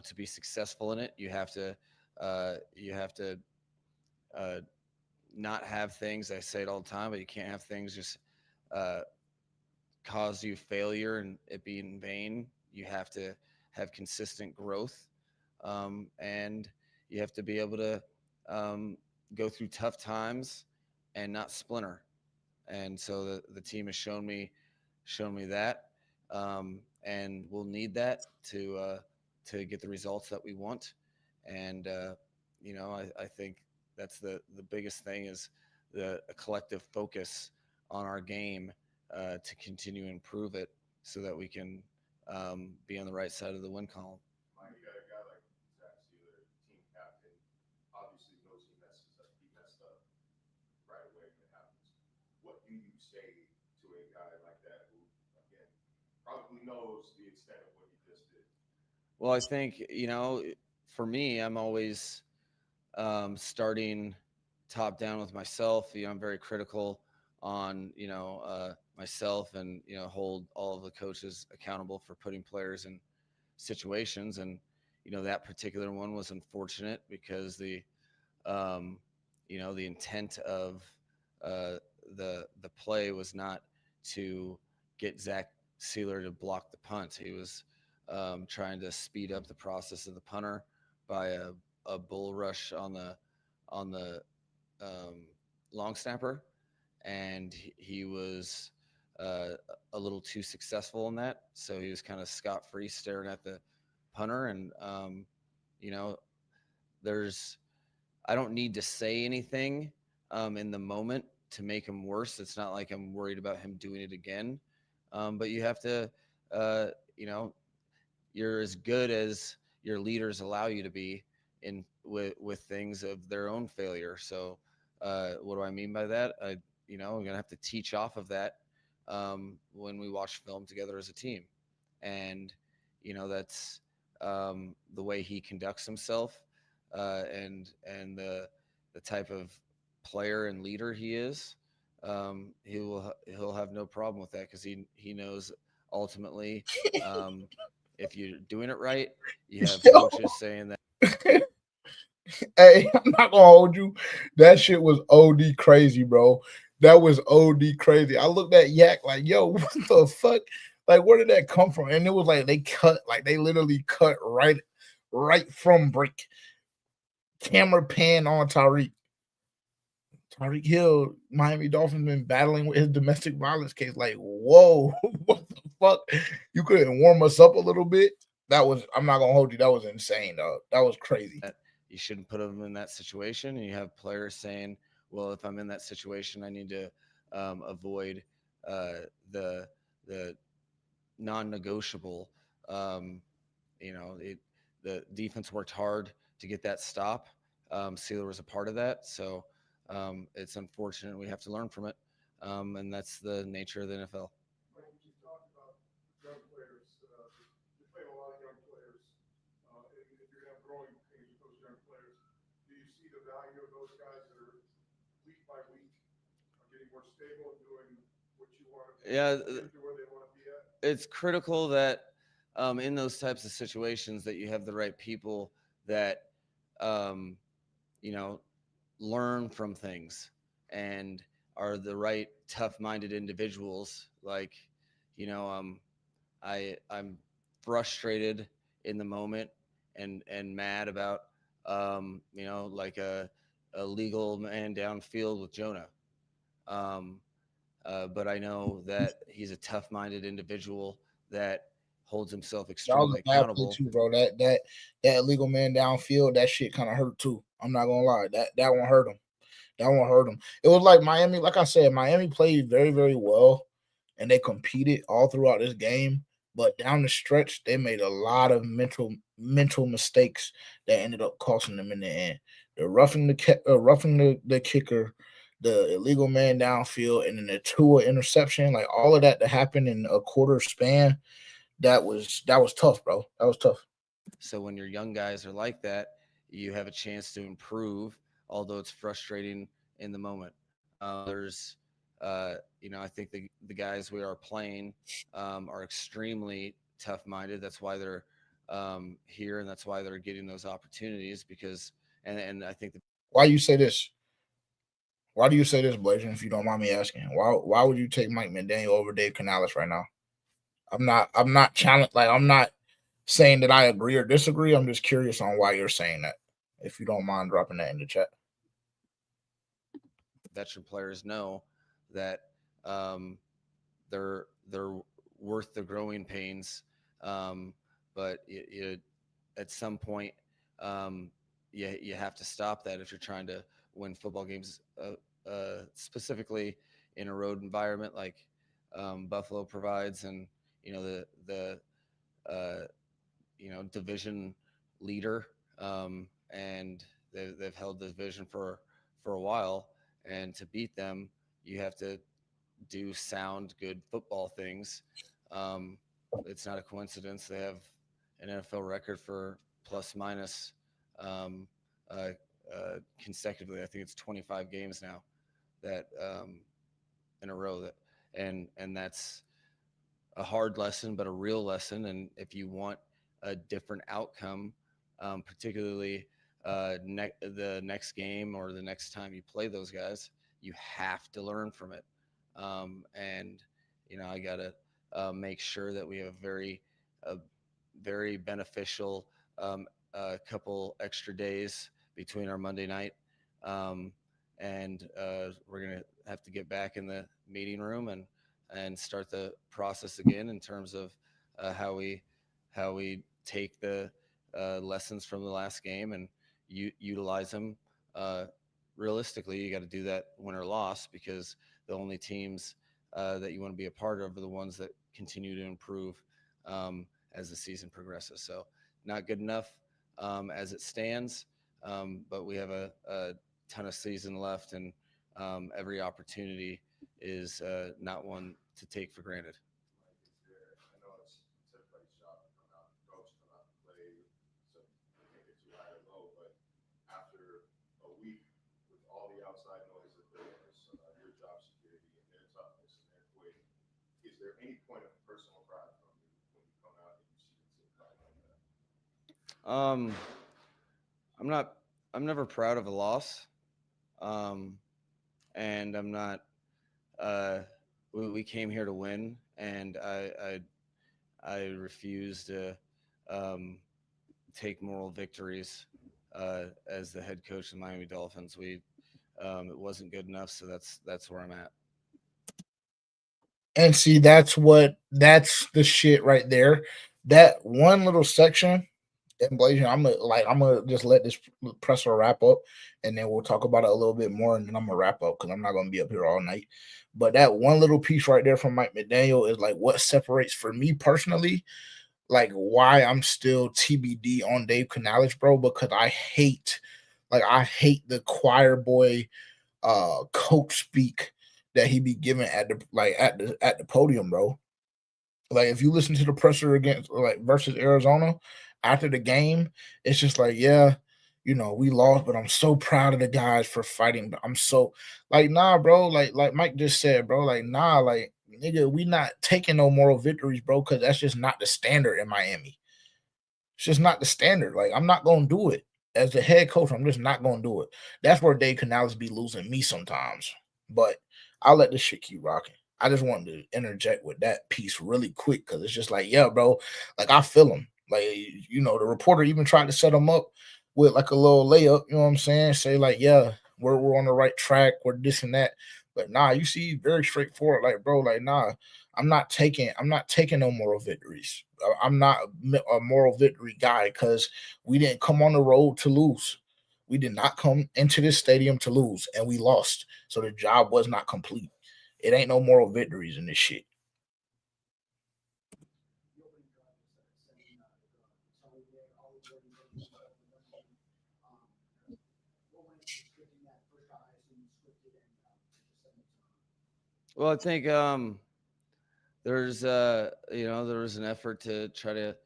to be successful in it, you have to uh, not have things. I say it all the time, but you can't have things just uh, cause you failure and it be in vain. You have to have consistent growth, and you have to be able to um, go through tough times and not splinter. And so the team has shown me that, and we'll need that to get the results that we want. And I think that's the biggest thing is a collective focus on our game to continue to improve it so that we can be on the right side of the win column. Mike, you got a guy like Zach Sealer, team captain, obviously knows he messes up. He messed up right away when it happens. What do you say to a guy like that who, again, probably knows the extent of what he just did? Well, I think for me, I'm always starting top down with myself. I'm very critical on myself, and hold all of the coaches accountable for putting players in situations. And that particular one was unfortunate because um, the intent of uh, the play was not to get Zach Sealer to block the punt. He was trying to speed up the process of the punter by a bull rush on the um, long snapper, and he was uh, a little too successful in that. So he was kind of scot free staring at the punter, and you know, there's I don't need to say anything in the moment to make him worse. It's not like I'm worried about him doing it again. But you have to, uh, you know, you're as good as your leaders allow you to be in with things of their own failure. So, what do I mean by that? I'm gonna have to teach off of that when we watch film together as a team, and that's the way he conducts himself, and the type of player and leader he is. He'll have no problem with that because he knows ultimately. If you're doing it right, you have Yo, coaches saying that. hey, I'm not gonna hold you. That shit was OD crazy, bro. That was OD crazy. I looked at Yak like, yo, what the fuck? Like, where did that come from? And it was like they literally cut right from break. Camera pan on Tyreek. Tyreek Hill, Miami Dolphins been battling with his domestic violence case. Like, whoa, what the fuck? You couldn't warm us up a little bit? I'm not gonna hold you. That was insane, dog. That was crazy. You shouldn't put them in that situation. And you have players saying, "Well, if I'm in that situation, I need to avoid the non-negotiable." Um, the defense worked hard to get that stop. Sealer was a part of that, so it's unfortunate. We have to learn from it, and that's the nature of the NFL. Mike, you talked about young players. You played a lot of young players in those guys that are week by week are getting more stable and doing what you want to do where they want to be at? It's critical that in those types of situations that you have the right people that um, learn from things and are the right tough-minded individuals. Like, I'm frustrated in the moment and mad about like a legal man downfield with Jonah. Um, but I know that he's a tough-minded individual that holds himself That was extremely a bad play accountable. too, bro. That illegal man downfield, that shit kind of hurt too. I'm not gonna lie. That one hurt him. That one hurt him. It was like Miami, like I said, Miami played very, very well and they competed all throughout this game. But down the stretch, they made a lot of mental mistakes that ended up costing them in the end. The roughing the kicker, the illegal man downfield, and then the Tua interception, like all of that happened in a quarter span. That was tough, bro. That was tough. So when your young guys are like that, you have a chance to improve, although it's frustrating in the moment. I think the guys we are playing are extremely tough-minded. That's why they're here, and that's why they're getting those opportunities. Because, and I think Why you say this? Why do you say this, Blazing? If you don't mind me asking, why would you take Mike McDaniel over Dave Canales right now? I'm not challenged. Like I'm not saying that I agree or disagree. I'm just curious on why you're saying that. If you don't mind dropping that in the chat. veteran players know that they're worth the growing pains, but at some point, you have to stop that if you're trying to win football games, specifically in a road environment like Buffalo provides, and the division leader, and they've held the division for a while, and to beat them, you have to do sound, good football things. It's not a coincidence they have an NFL record for plus minus consecutively. I think it's 25 games now that in a row that, and that's a hard lesson, but a real lesson. And if you want a different outcome, particularly the next game or the next time you play those guys, you have to learn from it. And I got to make sure that we have a very beneficial couple extra days between our Monday night, and we're gonna have to get back in the meeting room and start the process again in terms of how we take the lessons from the last game and utilize them. Realistically, you got to do that win or loss, because the only teams that you want to be a part of are the ones that continue to improve as the season progresses. So not good enough as it stands, but we have a ton of season left, and every opportunity is not one to take for granted. I know it's everybody's job to come out, coach come out and play, so they can't get too high or low. But after a week with all the outside noise that there is, your job security and their toughness and their weight, is there any point of personal pride from you when you come out and you see the team fight like that? I'm never proud of a loss, and I'm not. We came here to win, and I refuse to take moral victories as the head coach of the Miami Dolphins. It wasn't good enough, so that's where I'm at. And see, that's the shit right there. That one little section. And Blazing, I'm gonna just let this presser wrap up, and then we'll talk about it a little bit more, and then I'm gonna wrap up because I'm not gonna be up here all night. But that one little piece right there from Mike McDaniel is like what separates, for me personally, like why I'm still TBD on Dave Canales, bro, because I hate the choir boy coach speak that he be giving at the podium, bro. Like if you listen to the presser against versus Arizona after the game, it's just like, yeah, We lost, but I'm so proud of the guys for fighting. But I'm so like, nah, bro. Like Mike just said, bro. Like, nah, like nigga, we not taking no moral victories, bro, because that's just not the standard in Miami. It's just not the standard. Like, I'm not gonna do it. As the head coach, I'm just not gonna do it. That's where Dave Canales be losing me sometimes. But I'll let this shit keep rocking. I just wanted to interject with that piece really quick because it's just like, yeah, bro. Like I feel him. Like, the reporter even tried to set him up with like a little layup, you know what I'm saying? Say, like, yeah, we're on the right track, we're this and that. But nah, you see, very straightforward, like, bro, like, nah, I'm not taking no moral victories. I'm not a moral victory guy because we didn't come on the road to lose. We did not come into this stadium to lose, and we lost. So the job was not complete. It ain't no moral victories in this shit. Well, I think there was an effort to try to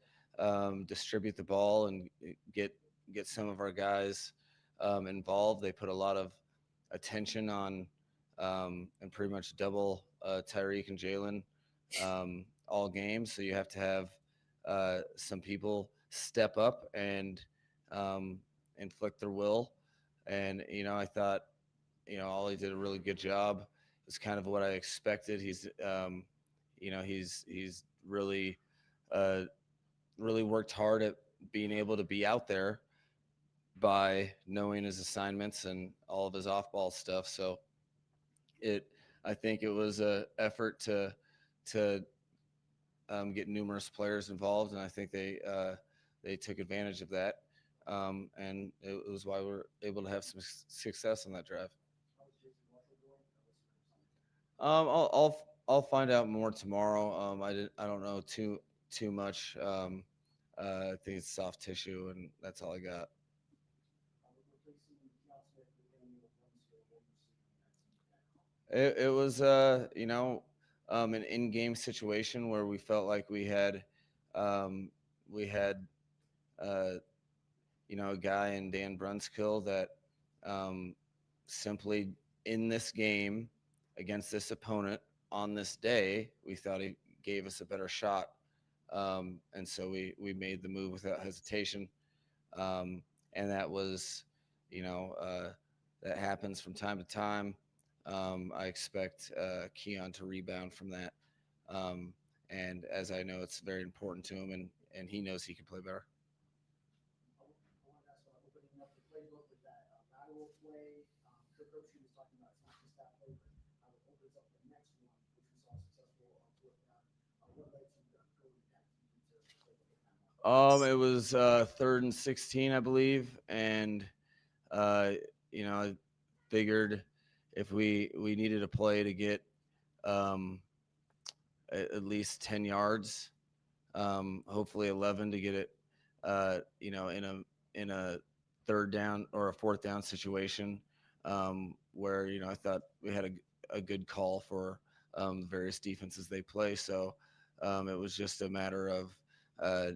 distribute the ball and get some of our guys involved. They put a lot of attention on and pretty much double Tyreek and Jalen all games. So you have to have some people step up and inflict their will. And I thought Ollie did a really good job. It's kind of what I expected. He's uh, really worked hard at being able to be out there by knowing his assignments and all of his off-ball stuff. So it, I think it was a effort to get numerous players involved, and I think they took advantage of that, and it was why we're able to have some success on that drive. I'll find out more tomorrow. I don't know too much. I think it's soft tissue, and that's all I got. It was an in-game situation where we felt like um, we had uh, a guy in Dan Brunskill that um, simply in this game against this opponent on this day, we thought he gave us a better shot. And so we made the move without hesitation. And that was, you know, uh, that happens from time to time. I expect Keon to rebound from that. Um, and as I know, it's very important to him, and he knows he can play better. It was 3rd and 16, I believe, and uh, I figured if we needed a play to get um, at least 10 yards, hopefully 11 to get it, in a third down or a fourth down situation, where I thought we had a good call for the various defenses they play. So it was just a matter of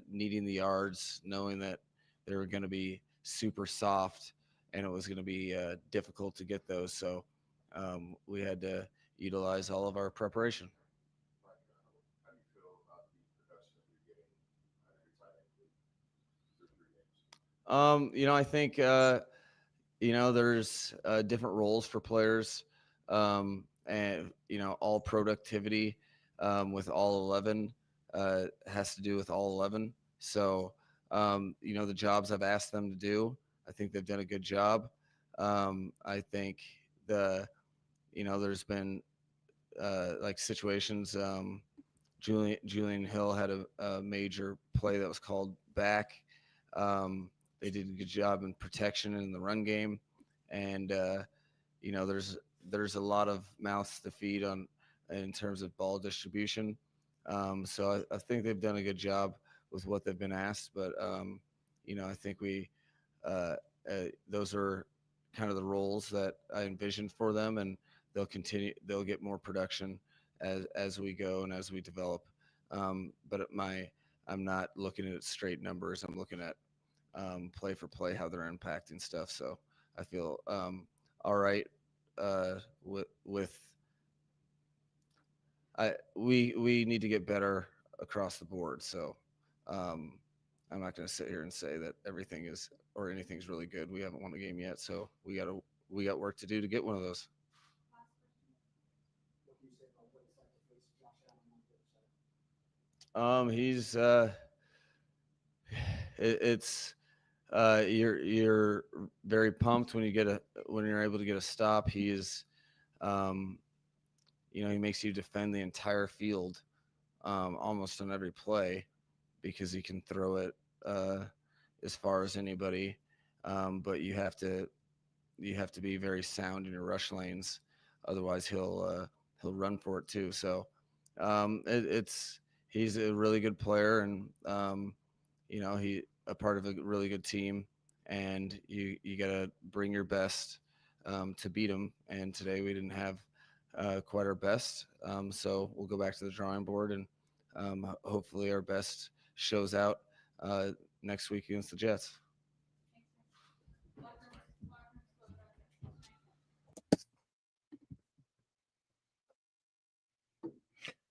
needing the yards, knowing that they were going to be super soft and it was going to be difficult to get those. So we had to utilize all of our preparation. Like, how do you feel about the production that you're getting out of your tight end group through 3 games? I think there's different roles for players, and all productivity with all 11 has to do with all 11. So the jobs I've asked them to do, I think they've done a good job. I think there's been like situations. Julian Hill had a major play that was called back. They did a good job in protection in the run game, and there's a lot of mouths to feed on in terms of ball distribution. So I think they've done a good job with what they've been asked, but I think uh, those are kind of the roles that I envisioned for them, and they'll get more production as we go and as we develop. But I'm not looking at straight numbers. I'm looking at play for play, how they're impacting stuff. So I feel all right with we need to get better across the board. So um, I'm not going to sit here and say that everything is or anything's really good. We haven't won a game yet, so we got work to do to get one of those. He's it's you're very pumped when you're able to get a stop. He is, um, he makes you defend the entire field almost on every play because he can throw it as far as anybody. But you have to be very sound in your rush lanes, otherwise he'll run for it too. So it's he's a really good player, and he a part of a really good team, and you got to bring your best to beat him. And today we didn't have quite our best, so we'll go back to the drawing board, and hopefully our best shows out next week against the Jets.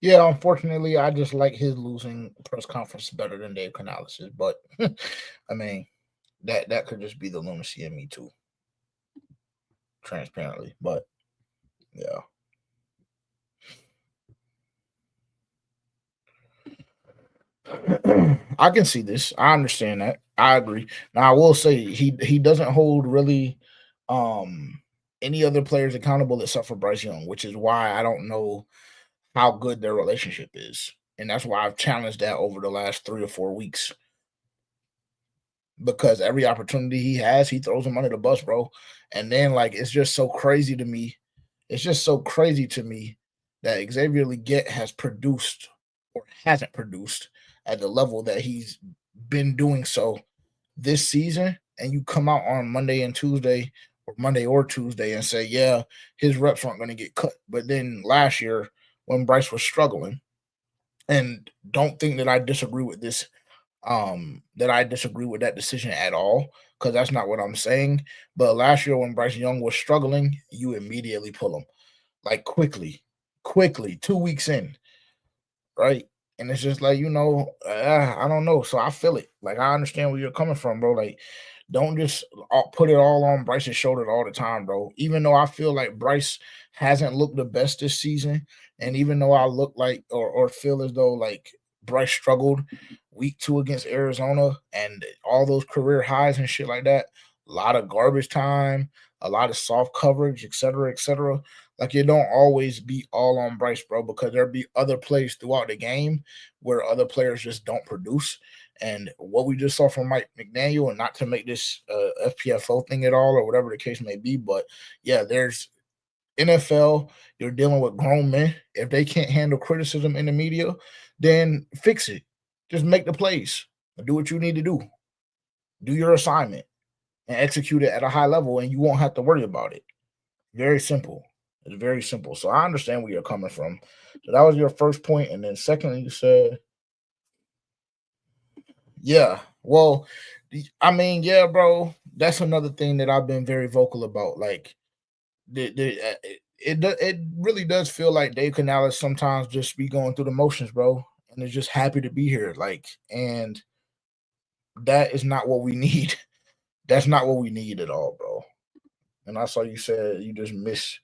Yeah, unfortunately, I just like his losing press conference better than Dave Canales'. But I mean, that could just be the lunacy in me too, transparently. But yeah. I can see this. I understand that. I agree. Now I will say he doesn't hold really um any other players accountable except for Bryce Young, which is why I don't know how good their relationship is. And that's why I've challenged that over the last 3 or 4 weeks. Because every opportunity he has, he throws him under the bus, bro. And then like it's just so crazy to me. It's just so crazy to me that Xavier Leggett has produced or hasn't produced at the level that he's been doing so this season. And you come out on Monday or Tuesday and say, yeah, his reps aren't going to get cut. But then last year, when Bryce was struggling, and don't think that I disagree with this that I disagree with that decision at all, because that's not what I'm saying. But last year when Bryce Young was struggling, you immediately pull him like quickly, 2 weeks in, right? And it's just like, I don't know. So I feel it. Like I understand where you're coming from, bro. Like, don't just put it all on Bryce's shoulder all the time, bro. Even though I feel like Bryce hasn't looked the best this season, and even though I look like or feel as though like Bryce struggled week 2 against Arizona and all those career highs and shit like that, a lot of garbage time, a lot of soft coverage, et cetera, et cetera. Like it don't always be all on Bryce, bro, because there'll be other plays throughout the game where other players just don't produce. And what we just saw from Mike McDaniel, and not to make this FPFO thing at all or whatever the case may be, but yeah, there's NFL. You're dealing with grown men. If they can't handle criticism in the media, then fix it. Just make the plays. Do what you need to do. Do your assignment and execute it at a high level, and you won't have to worry about it. Very simple. It's very simple. So I understand where you're coming from. So that was your first point, and then secondly, you said, yeah. Well, I mean, yeah, bro. That's another thing that I've been very vocal about. Like, it really does feel like Dave Canales sometimes just be going through the motions, bro, and is just happy to be here. Like, and that is not what we need. That's not what we need at all, bro. And I saw you said you just miss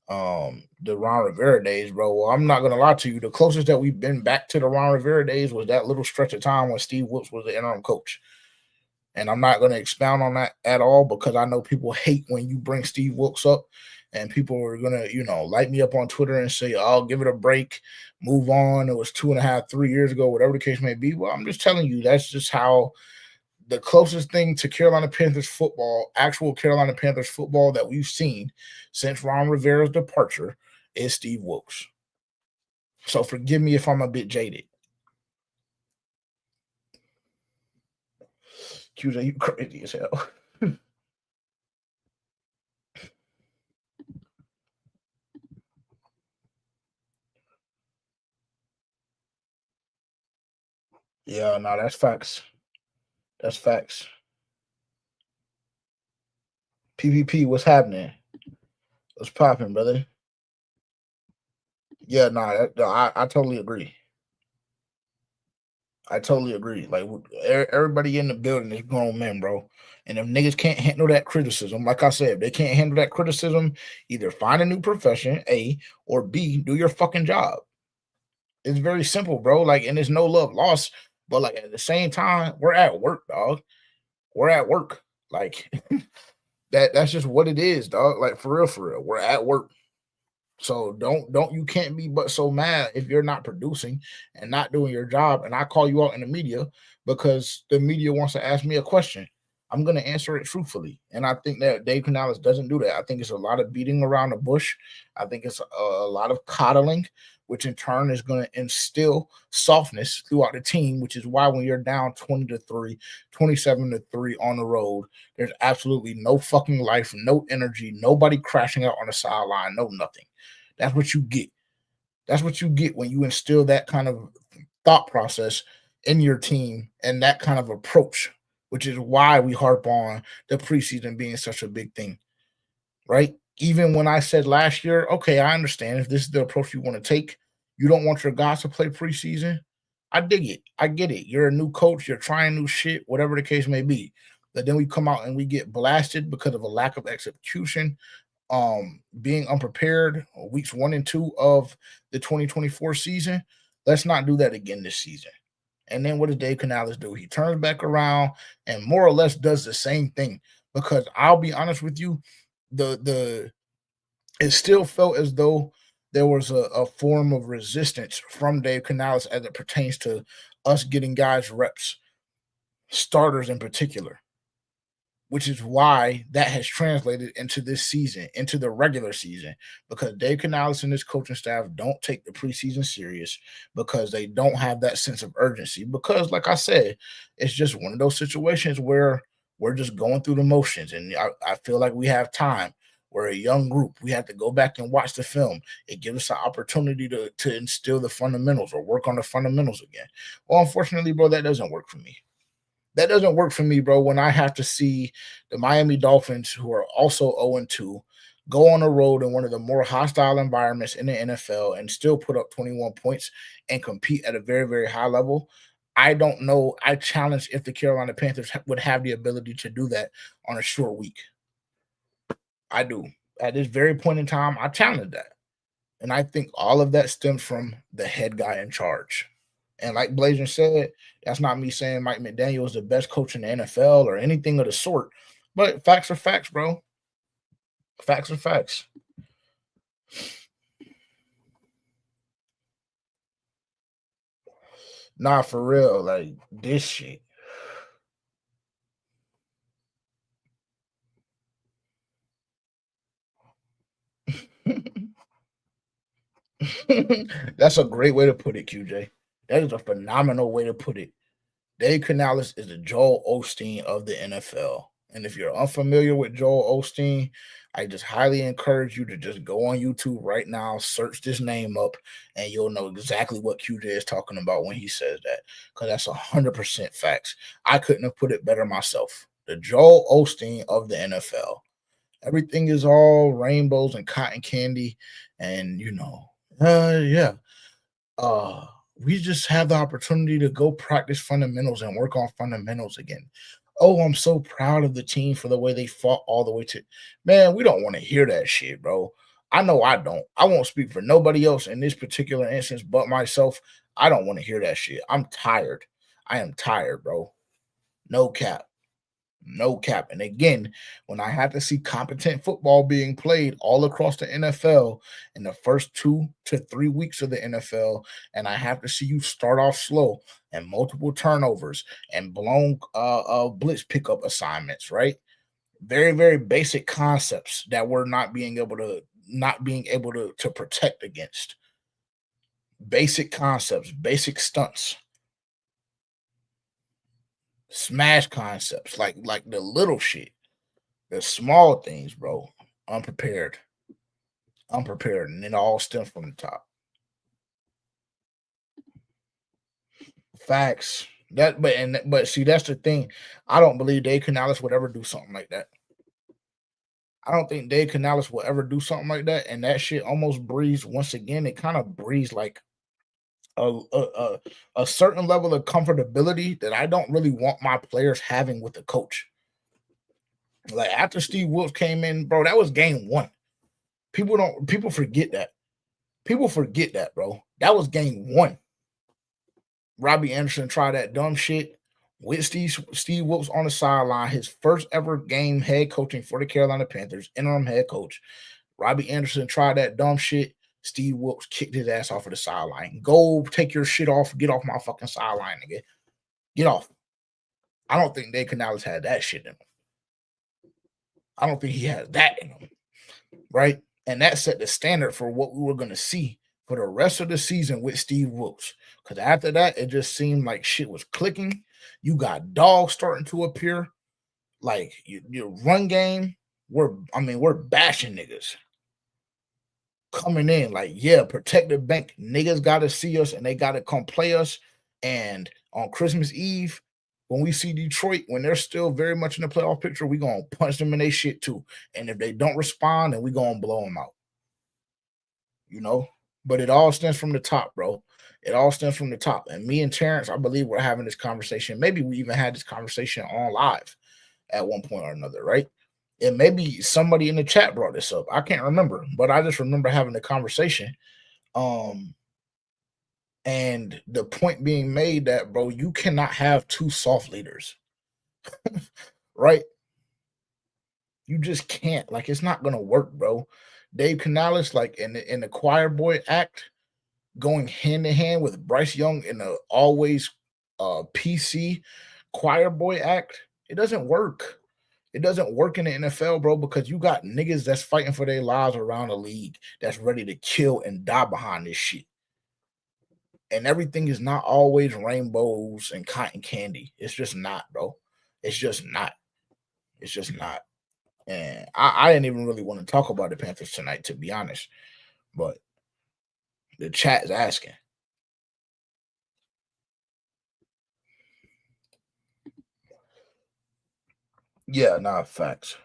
the Ron Rivera days, bro. Well, I'm not gonna lie to you. The closest that we've been back to the Ron Rivera days was that little stretch of time when Steve Wilkes was the interim coach. And I'm not gonna expound on that at all because I know people hate when you bring Steve Wilkes up, and people are gonna, light me up on Twitter and say, "Oh, give it a break, move on." It was 2.5, 3 years ago, whatever the case may be. Well, I'm just telling you, that's just how the closest thing to Carolina Panthers football, actual Carolina Panthers football that we've seen since Ron Rivera's departure is Steve Wilkes. So forgive me if I'm a bit jaded. QJ, you crazy as hell. Yeah, no, that's facts. That's facts. PvP, what's happening? What's popping, brother? Yeah, I totally agree. I totally agree. Like everybody in the building is grown men, bro. And if niggas can't handle that criticism, like I said, if they can't handle that criticism, either find a new profession, A, or B, do your fucking job. It's very simple, bro. Like, and there's no love lost, but like at the same time, we're at work, dog. We're at work. Like that's just what it is, dog. Like for real. We're at work. So don't you can't be but so mad if you're not producing and not doing your job. And I call you out in the media because the media wants to ask me a question. I'm going to answer it truthfully. And I think that Dave Canales doesn't do that. I think it's a lot of beating around the bush. I think it's a lot of coddling, which in turn is going to instill softness throughout the team, which is why when you're down 20-3, 27-3 on the road, there's absolutely no fucking life, no energy, nobody crashing out on the sideline, no nothing. That's what you get. That's what you get when you instill that kind of thought process in your team and that kind of approach, which is why we harp on the preseason being such a big thing, right? Even when I said last year, okay, I understand if this is the approach you want to take, you don't want your guys to play preseason. I dig it. I get it. You're a new coach. You're trying new shit, whatever the case may be. But then we come out and we get blasted because of a lack of execution, being unprepared weeks 1 and 2 of the 2024 season. Let's not do that again this season. And then what does Dave Canales do? He turns back around and more or less does the same thing. Because I'll be honest with you, it still felt as though there was a form of resistance from Dave Canales as it pertains to us getting guys reps, starters in particular, which is why that has translated into this season, into the regular season, because Dave Canales and his coaching staff don't take the preseason serious because they don't have that sense of urgency. Because, like I said, it's just one of those situations where we're just going through the motions. And I feel like we have time. We're a young group. We have to go back and watch the film. It gives us an opportunity to instill the fundamentals or work on the fundamentals again. Well, unfortunately, bro, that doesn't work for me. That doesn't work for me, bro, when I have to see the Miami Dolphins, who are also 0-2, go on the road in one of the more hostile environments in the NFL and still put up 21 points and compete at a very, very high level. I don't know. I challenge if the Carolina Panthers would have the ability to do that on a short week. I do. At this very point in time, I challenge that. And I think all of that stems from the head guy in charge. And like Blazer said, that's not me saying Mike McDaniel is the best coach in the NFL or anything of the sort. But facts are facts, bro. Facts are facts. Nah, for real. Like this shit. That's a great way to put it, QJ. That is a phenomenal way to put it. Dave Canales is the Joel Osteen of the NFL. And if you're unfamiliar with Joel Osteen, I just highly encourage you to just go on YouTube right now, search this name up, and you'll know exactly what QJ is talking about when he says that. Because that's 100% facts. I couldn't have put it better myself. The Joel Osteen of the NFL. Everything is all rainbows and cotton candy, and yeah. We just have the opportunity to go practice fundamentals and work on fundamentals again. Oh, I'm so proud of the team for the way they fought all the way to, man. We don't want to hear that shit, bro. I know I don't. I won't speak for nobody else in this particular instance but myself. I don't want to hear that shit. I'm tired. I am tired, bro. No cap. No cap. And again, when I have to see competent football being played all across the NFL in the first 2 to 3 weeks of the NFL, and I have to see you start off slow and multiple turnovers and blown blitz pickup assignments, right? Very, very basic concepts that we're not being able to protect against. Basic concepts, basic stunts, smash concepts, like the little shit. The small things, bro. Unprepared. And it all stems from the top. Facts. But see, that's the thing. I don't believe Dave Canales would ever do something like that. I don't think Dave Canales will ever do something like that. And that shit almost breeds, once again, it kind of breeds like a certain level of comfortability that I don't really want my players having with the coach. Like after Steve Wilkes came in, bro, that was game one. People forget that. People forget that, bro. That was game one. Robbie Anderson tried that dumb shit with Steve Wilkes on the sideline. His first ever game head coaching for the Carolina Panthers, interim head coach. Robbie Anderson tried that dumb shit. Steve Wilkes kicked his ass off of the sideline. Go take your shit off. Get off my fucking sideline, nigga. Get off. I don't think Dave Canales had that shit in him. I don't think he has that in him. Right? And that set the standard for what we were going to see for the rest of the season with Steve Wilkes. Because after that, it just seemed like shit was clicking. You got dogs starting to appear. Like your run game, we're bashing niggas. Coming in, like, yeah, protect the bank. Niggas got to see us and they got to come play us. And on Christmas Eve, when we see Detroit, when they're still very much in the playoff picture, we going to punch them in their shit too. And if they don't respond, then we going to blow them out. You know? But it all stems from the top, bro. It all stems from the top. And me and Terrence, I believe we're having this conversation. Maybe we even had this conversation on live at one point or another, right? And maybe somebody in the chat brought this up. I can't remember, but I just remember having the conversation. And the point being made that, bro, you cannot have two soft leaders, right? You just can't. Like, it's not gonna work, bro. Dave Canales, like in the choir boy act, going hand in hand with Bryce Young in the always PC choir boy act, it doesn't work. It doesn't work in the NFL, bro, because you got niggas that's fighting for their lives around the league that's ready to kill and die behind this shit. And everything is not always rainbows and cotton candy. It's just not, bro. It's just not. It's just not. And I didn't even really want to talk about the Panthers tonight, to be honest. But the chat is asking. Yeah, nah, facts.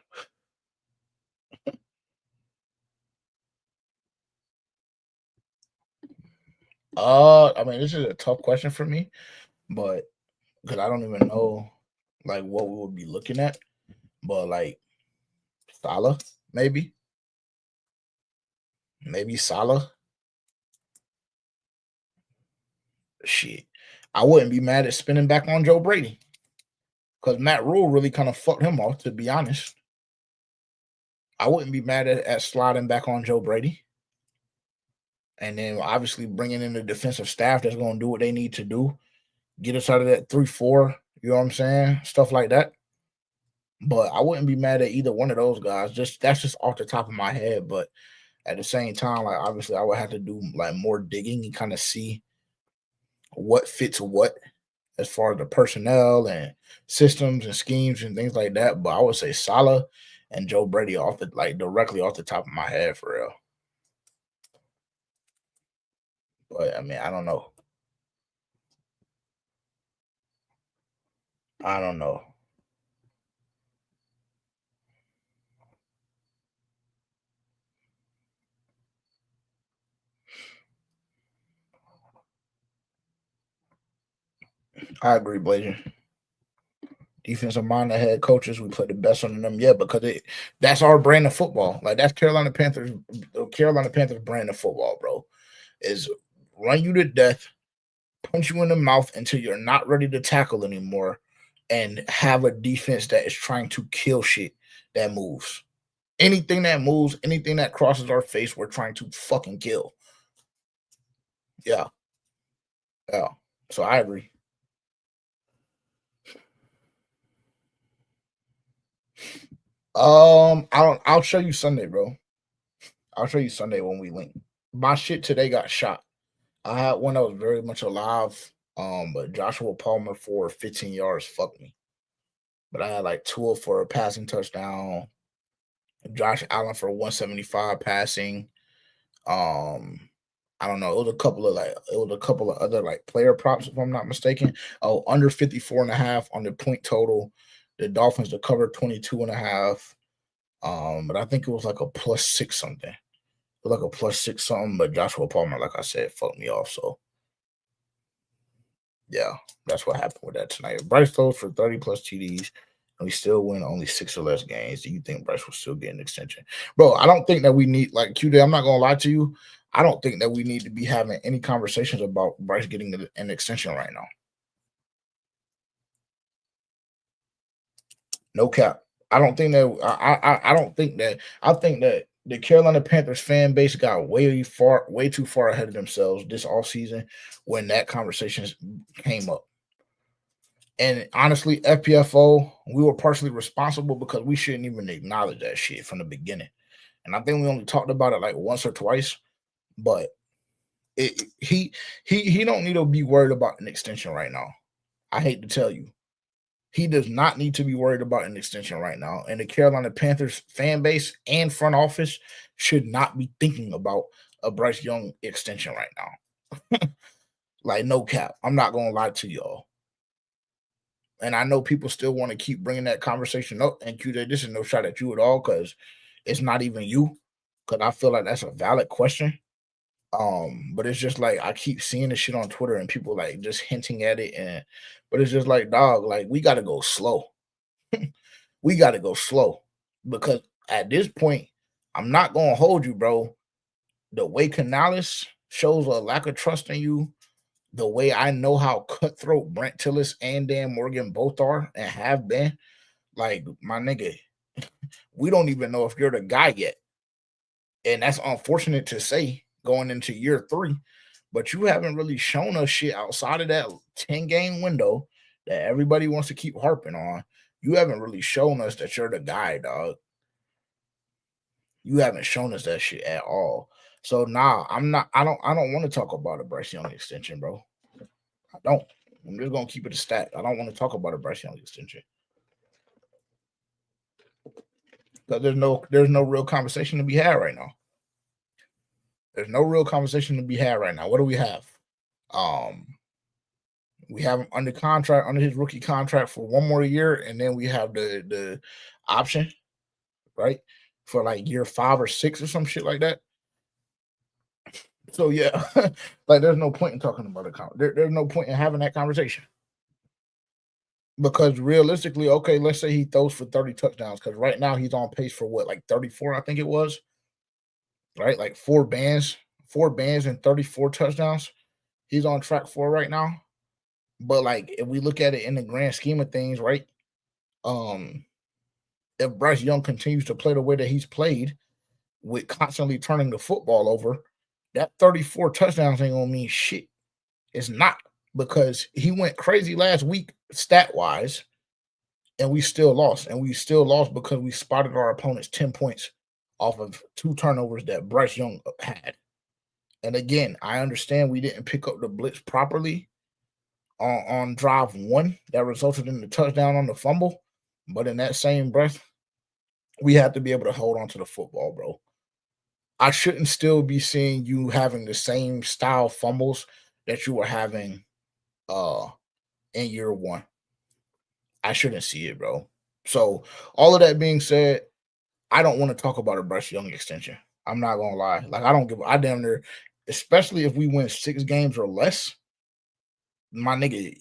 I mean, this is a tough question for me, but because I don't even know like what we would be looking at. But like Salah, maybe Salah. Shit, I wouldn't be mad at spinning back on Joe Brady because Matt Rule really kind of fucked him off, to be honest. I wouldn't be mad at sliding back on Joe Brady. And then obviously bringing in the defensive staff that's going to do what they need to do. Get us out of that 3-4, you know what I'm saying? Stuff like that. But I wouldn't be mad at either one of those guys. That's just off the top of my head. But at the same time, like obviously I would have to do like more digging and kind of see what fits what as far as the personnel and systems and schemes and things like that. But I would say Salah and Joe Brady directly off the top of my head for real. But I mean, I don't know. I don't know. I agree, Blazer. Defensive minded head coaches, we put the best on them, yeah, because that's our brand of football. Like that's Carolina Panthers brand of football, bro. Is run you to death, punch you in the mouth until you're not ready to tackle anymore, and have a defense that is trying to kill shit that moves. Anything that moves, anything that crosses our face, we're trying to fucking kill. Yeah. Yeah. So I agree. I'll show you Sunday, bro. I'll show you Sunday when we link. My shit today got shot. I had one that was very much alive. But Joshua Palmer for 15 yards fucked me. But I had like Tua for a passing touchdown. Josh Allen for 175 passing. I don't know. It was a couple of other like player props, if I'm not mistaken. Oh, under 54.5 on the point total. The Dolphins to cover 22.5. But I think it was like a +6 something. It was like a +6 something, but Joshua Palmer, like I said, fucked me off. So yeah, that's what happened with that tonight. If Bryce throws for 30 plus TDs and we still win only 6 or less games, do you think Bryce will still get an extension? Bro, I don't think that we need, like Q-Day, I'm not going to lie to you. I don't think that we need to be having any conversations about Bryce getting an extension right now. No cap. I don't think that I don't think that I think that the Carolina Panthers fan base got way too far ahead of themselves this offseason when that conversation came up. And honestly, FPFO, we were partially responsible because we shouldn't even acknowledge that shit from the beginning. And I think we only talked about it like once or twice, but he don't need to be worried about an extension right now. I hate to tell you. He does not need to be worried about an extension right now. And the Carolina Panthers fan base and front office should not be thinking about a Bryce Young extension right now. Like, no cap. I'm not going to lie to y'all. And I know people still want to keep bringing that conversation up. And QJ, this is no shot at you at all because it's not even you. Because I feel like that's a valid question. But it's just like I keep seeing this shit on Twitter and people like just hinting at it. But it's just like, dog, like we got to go slow. We got to go slow because at this point, I'm not going to hold you, bro. The way Canales shows a lack of trust in you, the way I know how cutthroat Brent Tillis and Dan Morgan both are and have been, like, my nigga, we don't even know if you're the guy yet. And that's unfortunate to say going into year 3, but you haven't really shown us shit outside of that 10-game window that everybody wants to keep harping on. You haven't really shown us that you're the guy, dog. You haven't shown us that shit at all. So nah, I don't want to talk about a Bryce Young extension, bro. I don't. I'm just gonna keep it a stat. I don't want to talk about a Bryce Young extension. Because there's no real conversation to be had right now. There's no real conversation to be had right now. What do we have? We have him under contract, under his rookie contract for 1 more year, and then we have the option, right? For like year 5 or 6 or some shit like that. So yeah, like there's no point in talking about it. There's no point in having that conversation. Because realistically, okay, let's say he throws for 30 touchdowns, because right now he's on pace for what, like 34, I think it was. Right? Like 4 bands and 34 touchdowns. He's on track for right now. But like if we look at it in the grand scheme of things, right? If Bryce Young continues to play the way that he's played, with constantly turning the football over, that 34 touchdowns ain't gonna mean shit. It's not, because he went crazy last week stat-wise, and we still lost. And we still lost because we spotted our opponents 10 points off of 2 turnovers that Bryce Young had. And again, I understand we didn't pick up the blitz properly on drive 1 that resulted in the touchdown on the fumble. But in that same breath, we have to be able to hold on to the football, bro. I shouldn't still be seeing you having the same style fumbles that you were having in year 1. I shouldn't see it, bro. So all of that being said, I don't want to talk about a Bryce Young extension. I'm not gonna lie. Like I damn near, especially if we win 6 games or less, my nigga.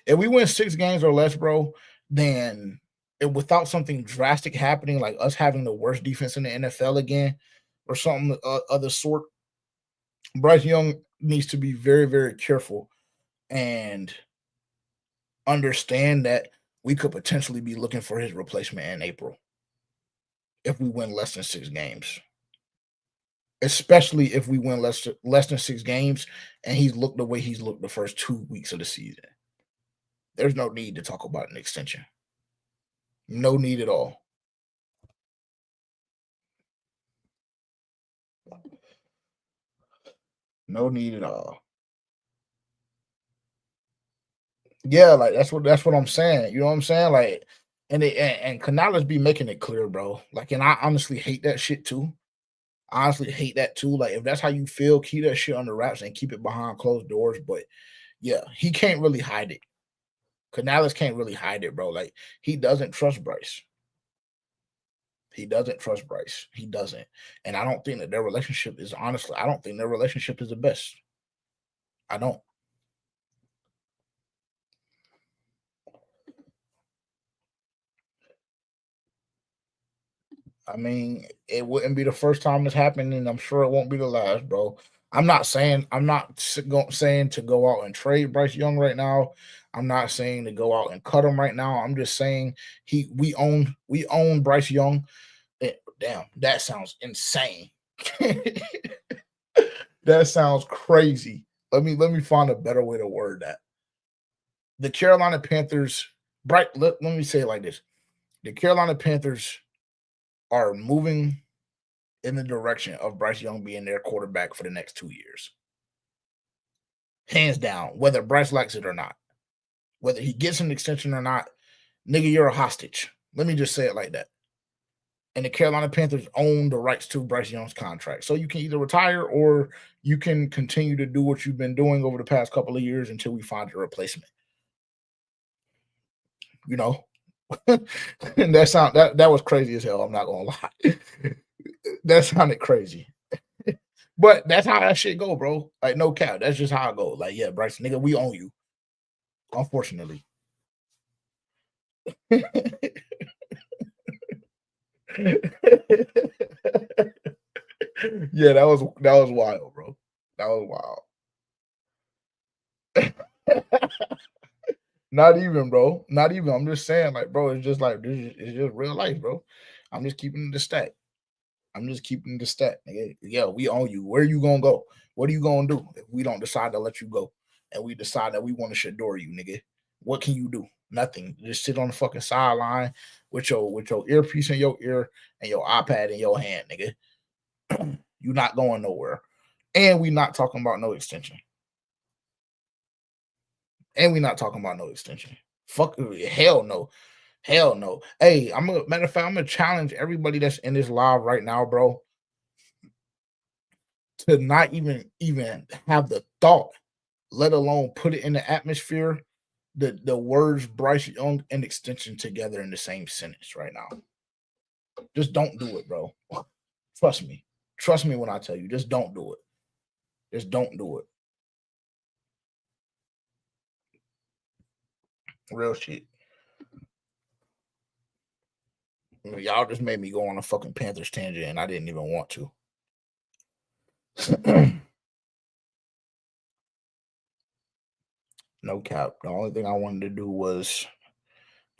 If we win 6 games or less, bro, then without something drastic happening, like us having the worst defense in the NFL again, or something of the sort, Bryce Young needs to be very, very careful and understand that we could potentially be looking for his replacement in April if we win less than 6 games. Especially if we win less than 6 games and he's looked the way he's looked the first 2 weeks of the season. There's no need to talk about an extension. No need at all. No need at all. Yeah, like that's what I'm saying. You know what I'm saying? Like, and Canales be making it clear, bro. Like, and I honestly hate that shit too. I honestly hate that too. Like, if that's how you feel, keep that shit under wraps and keep it behind closed doors. But yeah, he can't really hide it. Canales can't really hide it, bro. Like, he doesn't trust Bryce. He doesn't trust Bryce. He doesn't. And I don't think that their relationship is honestly, I don't think their relationship is the best. I don't. I mean, it wouldn't be the first time this happened, and I'm sure it won't be the last, bro. I'm not saying to go out and trade Bryce Young right now. I'm not saying to go out and cut him right now. I'm just saying we own Bryce Young. Damn, that sounds insane. That sounds crazy. Let me find a better way to word that. The Carolina Panthers, let me say it like this. The Carolina Panthers are moving in the direction of Bryce Young being their quarterback for the next 2 years. Hands down, whether Bryce likes it or not. Whether he gets an extension or not, nigga, you're a hostage. Let me just say it like that. And the Carolina Panthers own the rights to Bryce Young's contract. So you can either retire or you can continue to do what you've been doing over the past couple of years until we find a replacement. You know? And that was crazy as hell. I'm not gonna lie. That sounded crazy. But that's how that shit go, bro. Like, no cap. That's just how it go. Like, yeah, Bryce, nigga, we own you. Unfortunately. Yeah, that was wild, bro. That was wild. Not even, bro. Not even. I'm just saying, like, bro, it's just like it's just real life, bro. I'm just keeping the stat. Nigga. Yeah, we own you. Where are you gonna go? What are you gonna do if we don't decide to let you go and we decide that we want to shador you, nigga? What can you do? Nothing. Just sit on the fucking sideline with your earpiece in your ear and your iPad in your hand, nigga. You're not going nowhere. And we not talking about no extension. Fuck, hell no. Hell no. Hey, matter of fact, I'm gonna challenge everybody that's in this live right now, bro, to not even have the thought, let alone put it in the atmosphere, the words Bryce Young and extension together in the same sentence right now. Just don't do it, bro. Trust me. Trust me when I tell you, just don't do it. Just don't do it. Real shit. Y'all just made me go on a fucking Panthers tangent and I didn't even want to. No cap. The only thing I wanted to do was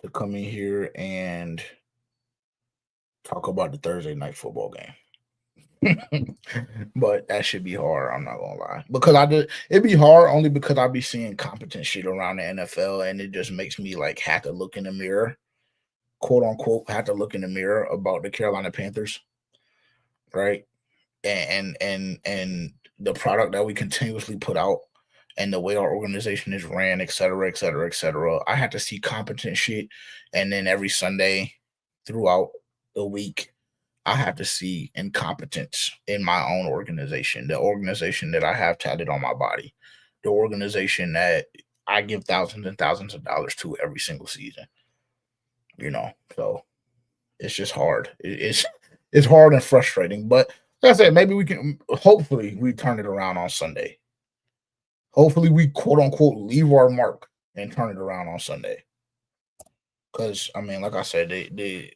to come in here and talk about the Thursday night football game. But that should be hard. I'm not gonna lie, because it'd be hard only because I be seeing competent shit around the NFL, and it just makes me like have to look in the mirror, quote unquote, have to look in the mirror about the Carolina Panthers, right? And the product that we continuously put out, and the way our organization is ran, et cetera, et cetera, et cetera. I have to see competent shit, and then every Sunday throughout the week, I have to see incompetence in my own organization, the organization that I have tatted on my body, the organization that I give thousands and thousands of dollars to every single season. You know, so it's just hard. It's hard and frustrating. But like I said, maybe we can. Hopefully, we turn it around on Sunday. Hopefully, we quote unquote leave our mark and turn it around on Sunday. Because I mean, like I said, the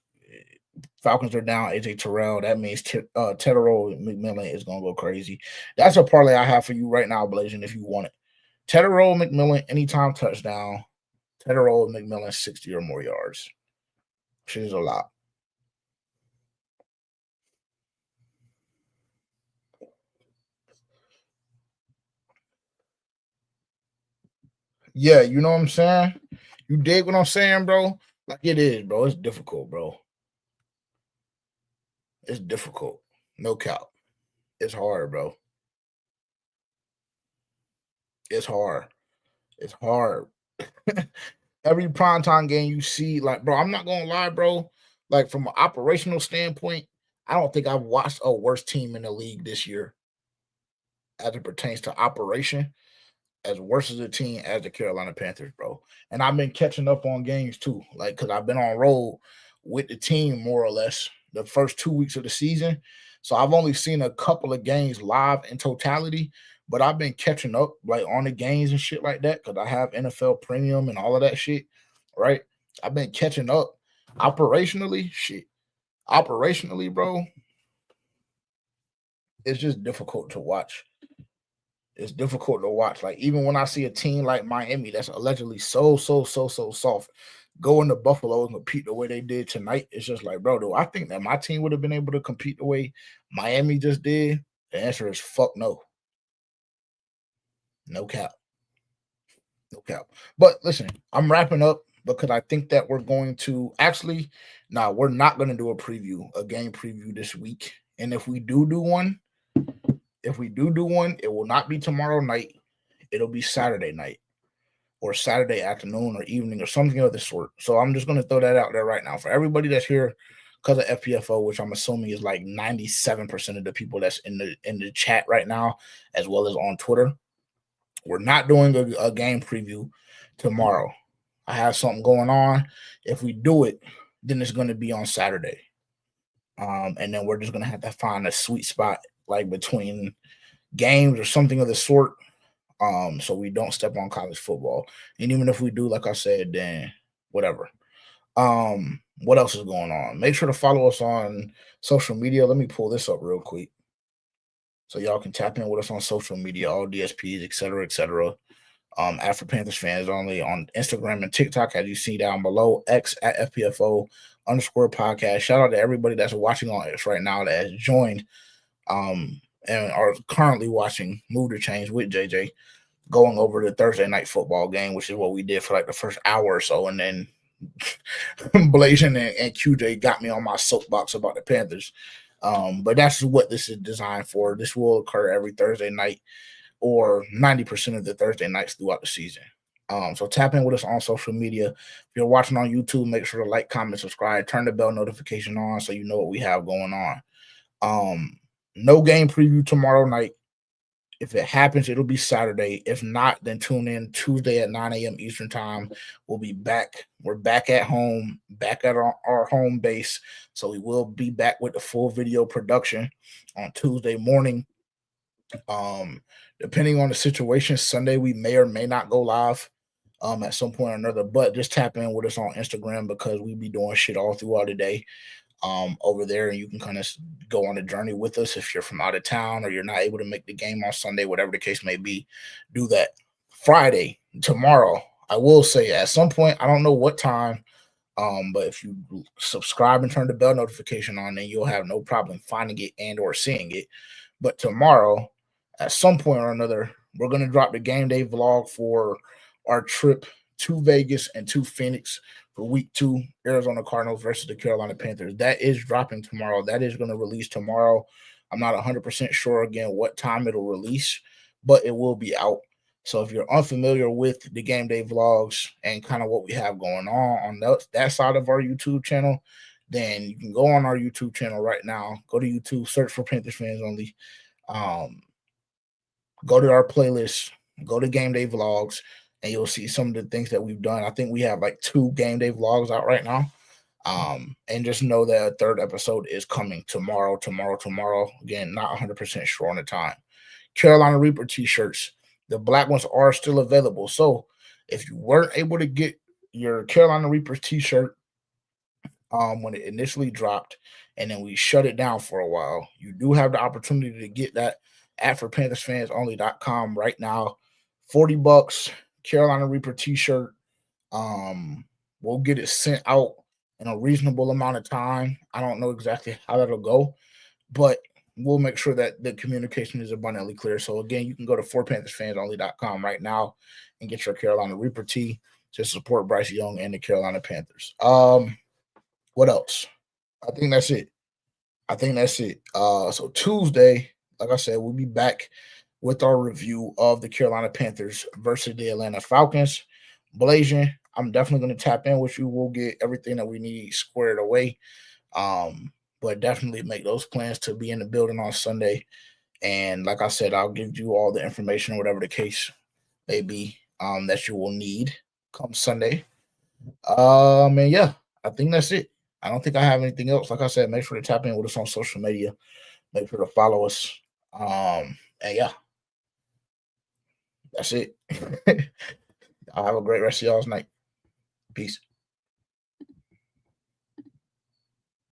Falcons are down AJ Terrell. That means Tetero McMillan is gonna go crazy. That's a parlay I have for you right now, Blazing. If you want it, Tetero McMillan anytime touchdown. Tetero McMillan 60 or more yards. She's a lot. Yeah, you know what I'm saying? You dig what I'm saying, bro? Like it is, bro. It's difficult, bro. It's difficult. No cap. It's hard, bro. It's hard. It's hard. Every primetime game you see, like, bro, I'm not gonna lie, bro. Like, from an operational standpoint, I don't think I've watched a worse team in the league this year as it pertains to operation, as worse as a team as the Carolina Panthers, bro. And I've been catching up on games too, like, because I've been on roll with the team more or less, the first 2 weeks of the season. So I've only seen a couple of games live in totality, but I've been catching up like on the games and shit like that because I have NFL Premium and all of that shit, right? I've been catching up operationally, bro. It's just difficult to watch. It's difficult to watch. Like even when I see a team like Miami that's allegedly so soft go into Buffalo and compete the way they did tonight, it's just like, bro, do I think that my team would have been able to compete the way Miami just did? The answer is fuck no. No cap. No cap. But listen, I'm wrapping up because I think that we're going to actually, we're not going to do a game preview this week. And if we do one, it will not be tomorrow night. It'll be Saturday night or Saturday afternoon or evening or something of the sort. So I'm just going to throw that out there right now for everybody that's here because of FPFO, which I'm assuming is like 97% of the people that's in the chat right now, as well as on Twitter. We're not doing a game preview tomorrow. I have something going on. If we do it, then it's going to be on Saturday. And then we're just going to have to find a sweet spot like between games or something of the sort. So we don't step on college football. And even if we do, like I said, then whatever. What else is going on? Make sure to follow us on social media. Let me pull this up real quick so y'all can tap in with us on social media, all DSPs, etc., etc. After Panthers fans only on Instagram and TikTok, as you see down below. X at FPFO_podcast. Shout out to everybody that's watching on X right now that has joined and are currently watching Move to Change with JJ, going over the Thursday night football game, which is what we did for like the first hour or so. And then Blazing and QJ got me on my soapbox about the Panthers. But that's what this is designed for. This will occur every Thursday night or 90% of the Thursday nights throughout the season. So tap in with us on social media. If you're watching on YouTube, make sure to like, comment, subscribe, turn the bell notification on so you know what we have going on. No game preview tomorrow night. If it happens, it'll be Saturday. If not, then tune in Tuesday at 9 a.m. Eastern time. We'll be back. We're back at home, back at our home base. So we will be back with the full video production on Tuesday morning. Depending on the situation, Sunday we may or may not go live at some point or another. But just tap in with us on Instagram because we be doing shit all throughout the day over there, and you can kind of go on a journey with us if you're from out of town or you're not able to make the game on Sunday, whatever the case may be. Do that. Friday, tomorrow, I will say at some point, I don't know what time, but if you subscribe and turn the bell notification on, then you'll have no problem finding it and or seeing it. But tomorrow, at some point or another, we're going to drop the game day vlog for our trip to Vegas and to Phoenix for week 2, Arizona Cardinals versus the Carolina Panthers. That is dropping tomorrow. That is going to release tomorrow. I'm not 100% sure, again, what time it'll release, but it will be out. So if you're unfamiliar with the game day vlogs and kind of what we have going on that side of our YouTube channel, then you can go on our YouTube channel right now. Go to YouTube, search for Panthers Fans Only. Go to our playlist, go to game day vlogs, and you'll see some of the things that we've done. I think we have like 2 game day vlogs out right now. And just know that a 3rd episode is coming tomorrow. Again, not 100% sure on the time. Carolina Reaper t-shirts. The black ones are still available. So if you weren't able to get your Carolina Reaper t-shirt when it initially dropped and then we shut it down for a while, you do have the opportunity to get that at forpanthersfansonly.com right now. $40 Carolina Reaper t-shirt. We'll get it sent out in a reasonable amount of time. I don't know exactly how that'll go, but we'll make sure that the communication is abundantly clear. So again, you can go to forpanthersfansonly.com right now and get your Carolina Reaper tee to support Bryce Young and the Carolina Panthers. What else? I think that's it. So Tuesday, like I said, we'll be back with our review of the Carolina Panthers versus the Atlanta Falcons. Blazing, I'm definitely going to tap in with you. We'll get everything that we need squared away. But definitely make those plans to be in the building on Sunday. And like I said, I'll give you all the information, whatever the case may be, that you will need come Sunday. And yeah, I think that's it. I don't think I have anything else. Like I said, make sure to tap in with us on social media. Make sure to follow us. And yeah, that's it. I'll have a great rest of y'all's night. Peace.